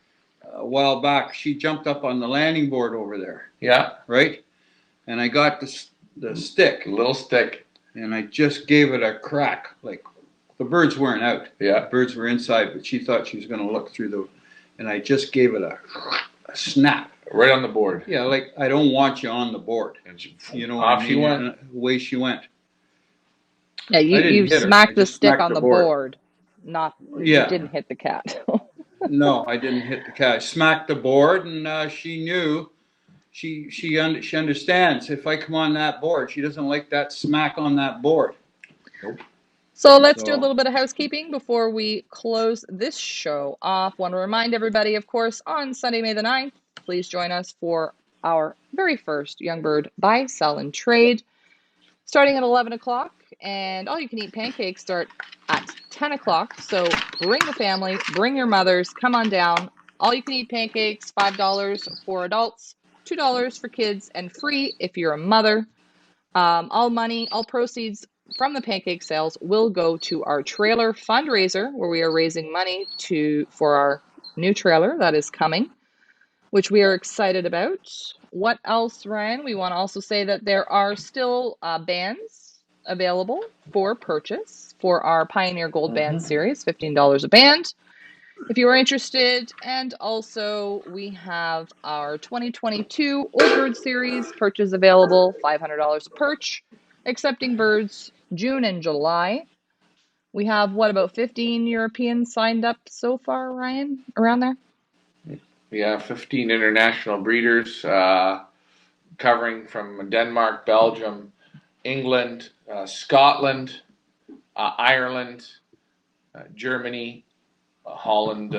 S4: a while back. She jumped up on the landing board over there.
S2: Yeah.
S4: Right. And I got the stick.
S2: A little stick.
S4: And I just gave it a crack. Like, the birds weren't out.
S2: Yeah.
S4: The birds were inside, but she thought she was going to look through and I just gave it a snap.
S2: Right on the board.
S4: Yeah, like, I don't want you on the board.
S2: And
S4: Off she went. Away she went.
S1: Yeah, you smacked the stick on the board. You didn't hit the cat.
S4: No, I didn't hit the cat. I smacked the board, and she knew. She understands. If I come on that board, she doesn't like that smack on that board.
S2: Nope.
S1: So let's do a little bit of housekeeping before we close this show off. Want to remind everybody, of course, on Sunday, May the 9th, please join us for our very first Young Bird Buy, Sell, and Trade, starting at 11 o'clock. And all-you-can-eat pancakes start at 10 o'clock. So bring the family, bring your mothers, come on down. All-you-can-eat pancakes, $5 for adults, $2 for kids, and free if you're a mother. All proceeds from the pancake sales will go to our trailer fundraiser, where we are raising money for our new trailer that is coming, which we are excited about. What else, Ryan? We want to also say that there are still bands available for purchase for our Pioneer Gold Band series, $15 a band, if you are interested. And also we have our 2022 Old Bird series purchase available, $500 a perch, accepting birds June and July. We have, about 15 Europeans signed up so far, Ryan, around there?
S2: Yeah, 15 international breeders covering from Denmark, Belgium, England, Scotland, Ireland, Germany, Holland.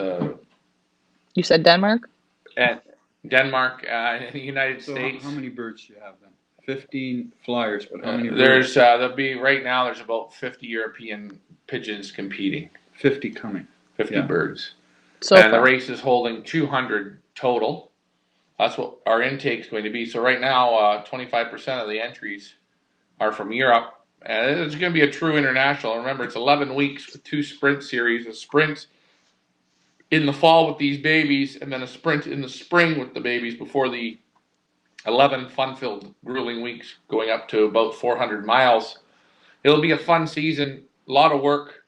S1: You said Denmark?
S2: And Denmark, and the United States.
S4: How many birds do you have then? 15 flyers, but how many
S2: birds? Right now there's about 50 European pigeons competing.
S4: 50 coming.
S2: 50 birds.
S1: And
S2: the race is holding 200 total. That's what our intake's going to be. So right now, 25% of the entries are from Europe. And it's going to be a true international. Remember, it's 11 weeks with 2 sprint series. A sprint in the fall with these babies, and then a sprint in the spring with the babies before the 11 fun-filled, grueling weeks going up to about 400 miles. It'll be a fun season, a lot of work,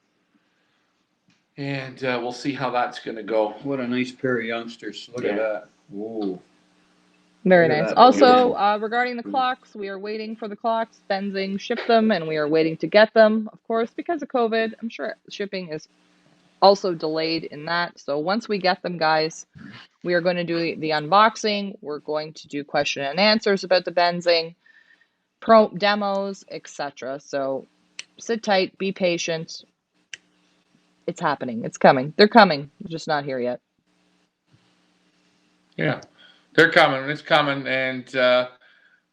S2: and we'll see how that's going to go.
S4: What a nice pair of youngsters. Look at that. Whoa.
S1: Very nice. Also, regarding the clocks, we are waiting for the clocks. Benzing shipped them, and we are waiting to get them. Of course, because of COVID, I'm sure shipping is also delayed in that. So once we get them, guys, we are going to do the unboxing. We're going to do question and answers about the benzing, demos, etc. So sit tight, be patient. It's happening. It's coming. They're coming. They're just not here yet.
S2: Yeah, they're coming. It's coming. And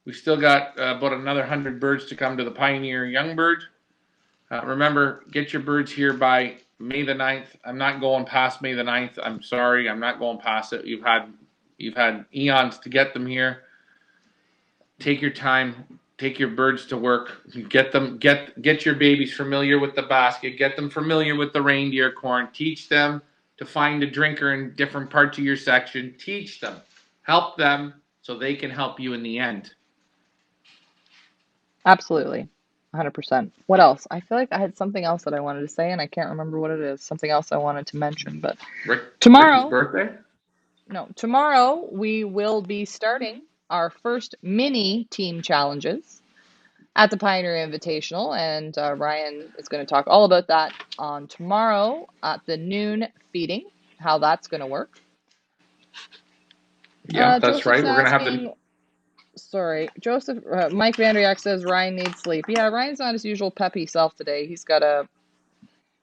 S2: we still got about another 100 birds to come to the Pioneer Young Bird. Remember, get your birds here by May the 9th. I'm not going past May the 9th. I'm sorry. I'm not going past it. You've had eons to get them here. Take your time. Take your birds to work. Get your babies familiar with the basket. Get them familiar with the reindeer corn. Teach them to find a drinker in different parts of your section. Teach them. Help them so they can help you in the end.
S1: Absolutely. 100%. What else? I feel like I had something else that I wanted to say, and I can't remember what it is. Something else I wanted to mention, but tomorrow.
S2: Ricky's birthday?
S1: No, tomorrow we will be starting our first mini team challenges at the Pioneer Invitational, and Ryan is going to talk all about that on tomorrow at the noon feeding, how that's going to work.
S2: Yeah, that's right. We're going to have the...
S1: Sorry, Joseph. Mike Vandriak says Ryan needs sleep. Yeah, Ryan's not his usual peppy self today. He's got a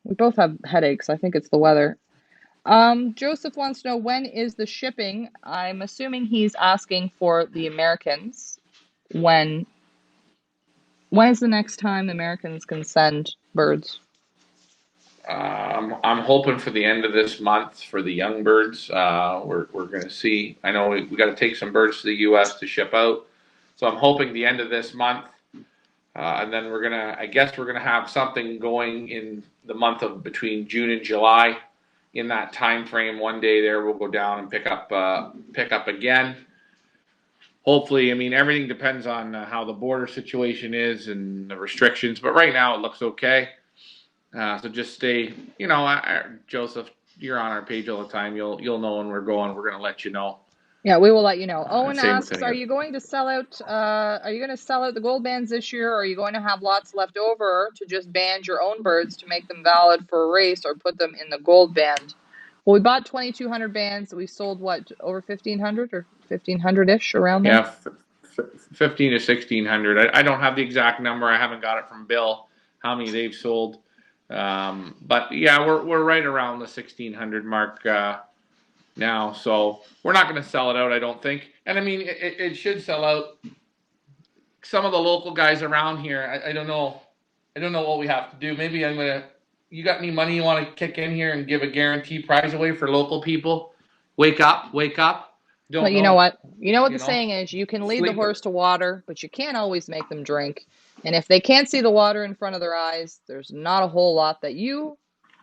S1: We both have headaches. I think it's the weather. Joseph wants to know, when is the shipping? I'm assuming he's asking for the Americans. When is the next time the Americans can send birds?
S2: I'm hoping for the end of this month for the young birds. We're going to see. I know we got to take some birds to the U.S. to ship out, so I'm hoping the end of this month, and then I guess we're gonna have something going in the month of between June and July. In that time frame, one day there we'll go down and pick up again. Hopefully, I mean everything depends on how the border situation is and the restrictions, but right now it looks okay. So just stay, Joseph, you're on our page all the time. You'll know when we're going. We're gonna let you know.
S1: Yeah, we will let you know. Owen
S2: Same with
S1: asks,
S2: any
S1: are
S2: other.
S1: you going to sell out? Are you going to sell out the gold bands this year, or are you going to have lots left over to just band your own birds to make them valid for a race, or put them in the gold band? Well, we bought 2,200 bands. We sold what, over 1,500 or 1,500-ish, around there?
S2: Yeah, 15 to 1,600. I don't have the exact number. I haven't got it from Bill how many they've sold. But yeah, we're right around the 1,600 mark now. So we're not going to sell it out, I don't think. And I mean, it should sell out. Some of the local guys around here, I don't know. I don't know what we have to do. Maybe I'm gonna. You got any money you want to kick in here and give a guarantee prize away for local people? Wake up, wake up.
S1: But
S2: Don't
S1: you know
S2: know.
S1: what? You know what
S2: You
S1: the
S2: know,
S1: saying is, you can lead the
S2: sleeping.
S1: horse to water, but you can't always make them drink. And if they can't see the water in front of their eyes, there's not a whole lot that you,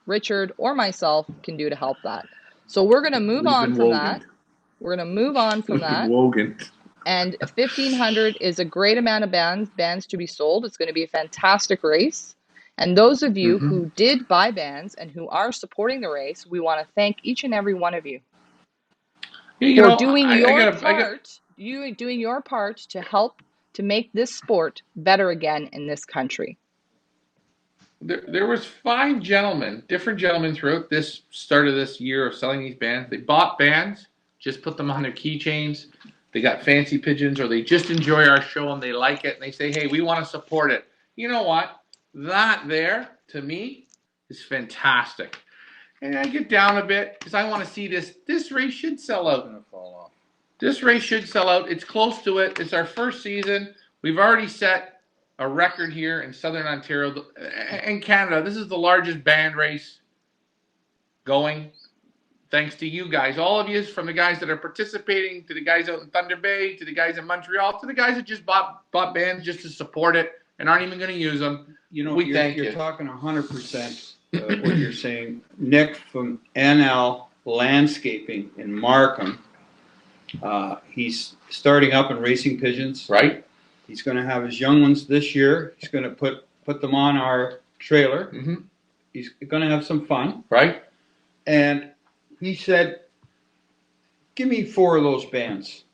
S1: Richard, or myself can do to help that. So we're going to move
S2: We've
S1: on
S2: been
S1: from that.
S2: woken.
S1: We're going to move on from
S2: We've been
S1: that.
S2: woken.
S1: And 1,500 is a great amount of bands to be sold. It's going to be a fantastic race. And those of you
S2: Mm-hmm.
S1: who did buy bands and who are supporting the race, we want to thank each and every one of you
S2: You
S1: for
S2: know,
S1: doing
S2: I
S1: your
S2: got.
S1: part, you doing your part to help to make this sport better again in this country.
S2: There was 5 gentlemen, different gentlemen throughout this start of this year of selling these bands. They bought bands, just put them on their keychains. They got fancy pigeons, or they just enjoy our show and they like it, and they say, "Hey, we want to support it." You know what? That there to me is fantastic. And I get down a bit because I want to see this. This race should sell out.
S4: Gonna fall off.
S2: This race should sell out. It's close to it. It's our first season. We've already set a record here in Southern Ontario and Canada. This is the largest band race going. Thanks to you guys, all of you, from the guys that are participating, to the guys out in Thunder Bay, to the guys in Montreal, to the guys that just bought bands just to support it and aren't even going to use them.
S4: You know,
S2: We thank
S4: you're
S2: you.
S4: talking 100% what you're saying. Nick from NL Landscaping in Markham, he's starting up in racing pigeons.
S2: Right?
S4: He's going to have his young ones this year. He's going to put them on our trailer.
S2: Mm-hmm.
S4: He's going to have some fun.
S2: Right?
S4: And he said, give me 4 of those bands,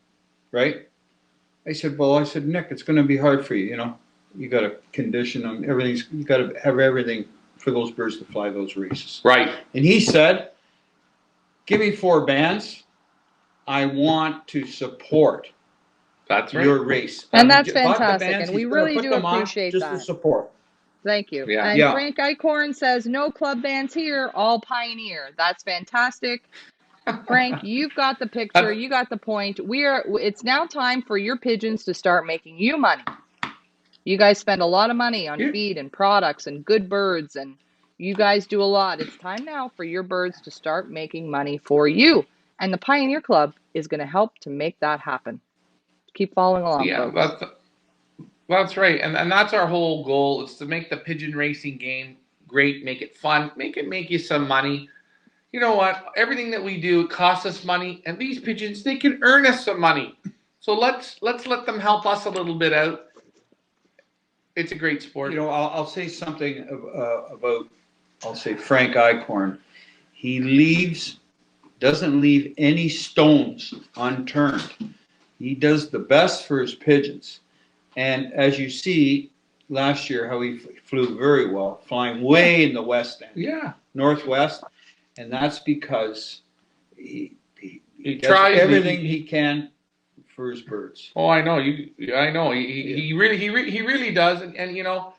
S4: right? I said, Nick, it's going to be hard for you, you know. You got to condition them. You got to have everything for those birds to fly those races.
S2: Right.
S4: And he said, give me 4 bands. I want to support
S2: That's right.
S4: your race.
S1: And that's
S4: Bought the
S1: fantastic,
S4: bands,
S1: and we
S4: he's gonna
S1: really
S4: put
S1: do
S4: them on
S1: appreciate
S4: just
S1: that.
S4: to support.
S1: Thank you.
S2: Yeah.
S1: And
S4: Yeah.
S1: Frank Eichhorn says, no club bands here, all Pioneer. That's fantastic. Frank, you've got the picture. You got the point. It's now time for your pigeons to start making you money. You guys spend a lot of money on feed and products and good birds, and you guys do a lot. It's time now for your birds to start making money for you. And the Pioneer Club is going to help to make that happen. Keep following along,
S2: Yeah,
S1: folks.
S2: that's right, and that's our whole goal. Is to make the pigeon racing game great, make it fun, make you some money. You know what? Everything that we do costs us money, and these pigeons, they can earn us some money. So let's let them help us a little bit out. It's a great sport.
S4: You know, I'll say something about, I'll say Frank Eichhorn. He doesn't leave any stones unturned. He does the best for his pigeons. And as you see, last year, how he flew very well, flying way in the west end,
S2: Yeah,
S4: northwest, and that's because he does
S2: tries
S4: everything he can for his birds.
S2: Oh, I know. I know. He really does. And you know,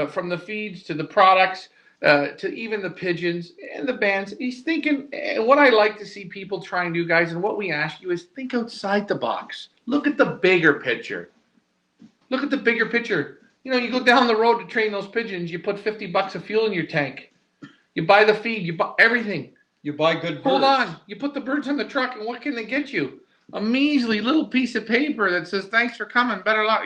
S2: from the feeds to the products to even the pigeons and the bands. He's thinking, and what I like to see people try and do, guys, and what we ask you is think outside the box. Look at the bigger picture. Look at the bigger picture. You know, you go down the road to train those pigeons, you put $50 of fuel in your tank. You buy the feed, you buy everything.
S4: You buy good birds.
S2: Hold on. You put the birds on the truck, and what can they get you? A measly little piece of paper that says, thanks for coming, better luck,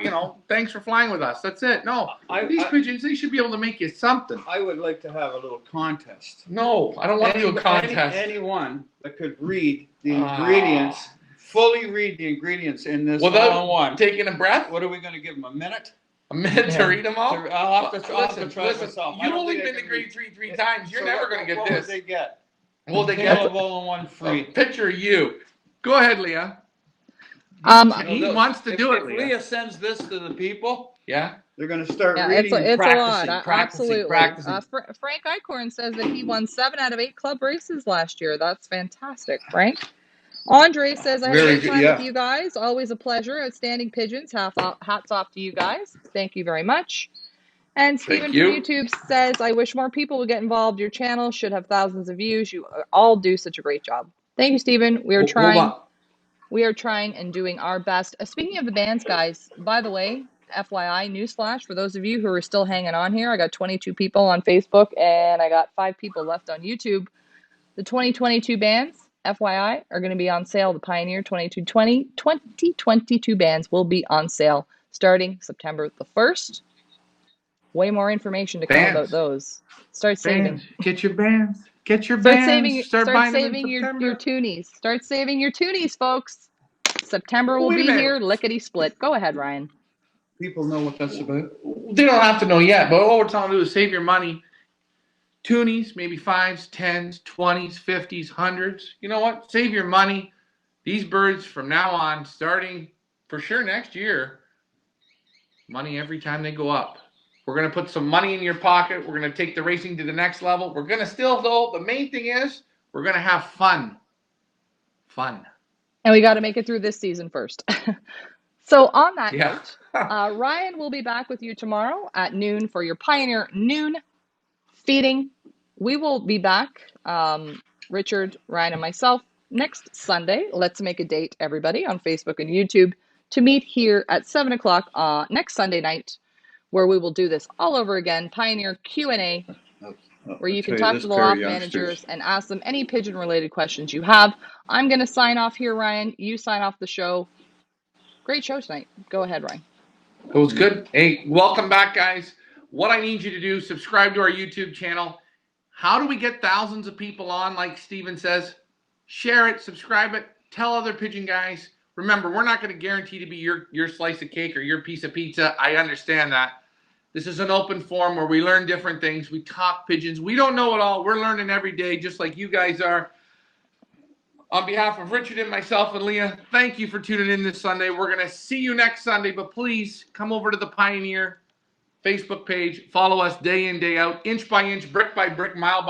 S2: thanks for flying with us. That's it. No, these pigeons, they should be able to make you something.
S4: I would like to have a little contest.
S2: No, I don't want to do a contest.
S4: Anyone that could read the ingredients, fully read the ingredients in this
S2: without
S4: all-in-one.
S2: taking a breath?
S4: What are we going to give them, a minute?
S2: A minute to read them all?
S4: I'll have to try myself.
S2: You've only been to grade three times. You're never going to get this.
S4: What would they get?
S2: Will they get
S4: all-in-one free?
S2: Picture of you. Go ahead, Leah. He wants to do it, Leah.
S4: If Leah sends this to the people,
S2: yeah,
S4: they're going to start
S1: Yeah,
S4: reading and
S1: it's
S4: practicing,
S1: a lot.
S4: practicing.
S1: Frank Eichhorn says that he won 7 out of 8 club races last year. That's fantastic, Frank. Andre says, I had a great time with you guys. Always a pleasure. Outstanding pigeons. Hats off to you guys. Thank you very much. And Stephen from YouTube says, I wish more people would get involved. Your channel should have thousands of views. You all do such a great job. Thank you, Stephen. We are trying. We are trying and doing our best. Speaking of the bands, guys, by the way, FYI, newsflash, for those of you who are still hanging on here, I got 22 people on Facebook and I got 5 people left on YouTube. The 2022 bands, FYI, are going to be on sale. The Pioneer 2022 bands will be on sale starting September the 1st. Way more information to come about those. Start saving.
S2: Get your bands. Get your bands.
S1: Start saving your toonies. Start saving your toonies, folks. September will be here, lickety split. Go ahead, Ryan.
S4: People know what that's about.
S2: They don't have to know yet, but all we're telling them to do is save your money. Toonies, maybe 5s, 10s, 20s, 50s, 100s. You know what? Save your money. These birds from now on, starting for sure next year, money every time they go up. We're going to put some money in your pocket. We're going to take the racing to the next level. We're going to still, though, the main thing is we're going to have fun. Fun.
S1: And we got to make it through this season first. So on that note, Ryan will be back with you tomorrow at noon for your Pioneer noon feeding. We will be back, Richard, Ryan, and myself, next Sunday. Let's make a date, everybody, on Facebook and YouTube to meet here at 7 o'clock next Sunday night, where we will do this all over again, Pioneer Q&A, where you can talk to the Loft managers and ask them any pigeon-related questions you have. I'm going to sign off here, Ryan. You sign off the show. Great show tonight. Go ahead, Ryan.
S2: It was good. Hey, welcome back, guys. What I need you to do, subscribe to our YouTube channel. How do we get thousands of people on, like Steven says? Share it, subscribe it, tell other pigeon guys. Remember, we're not going to guarantee to be your slice of cake or your piece of pizza. I understand that. This is an open forum where we learn different things. We talk pigeons. We don't know it all. We're learning every day, just like you guys are. On behalf of Richard and myself and Leah, thank you for tuning in this Sunday. We're going to see you next Sunday, but please come over to the Pioneer Facebook page. Follow us day in, day out, inch by inch, brick by brick, mile by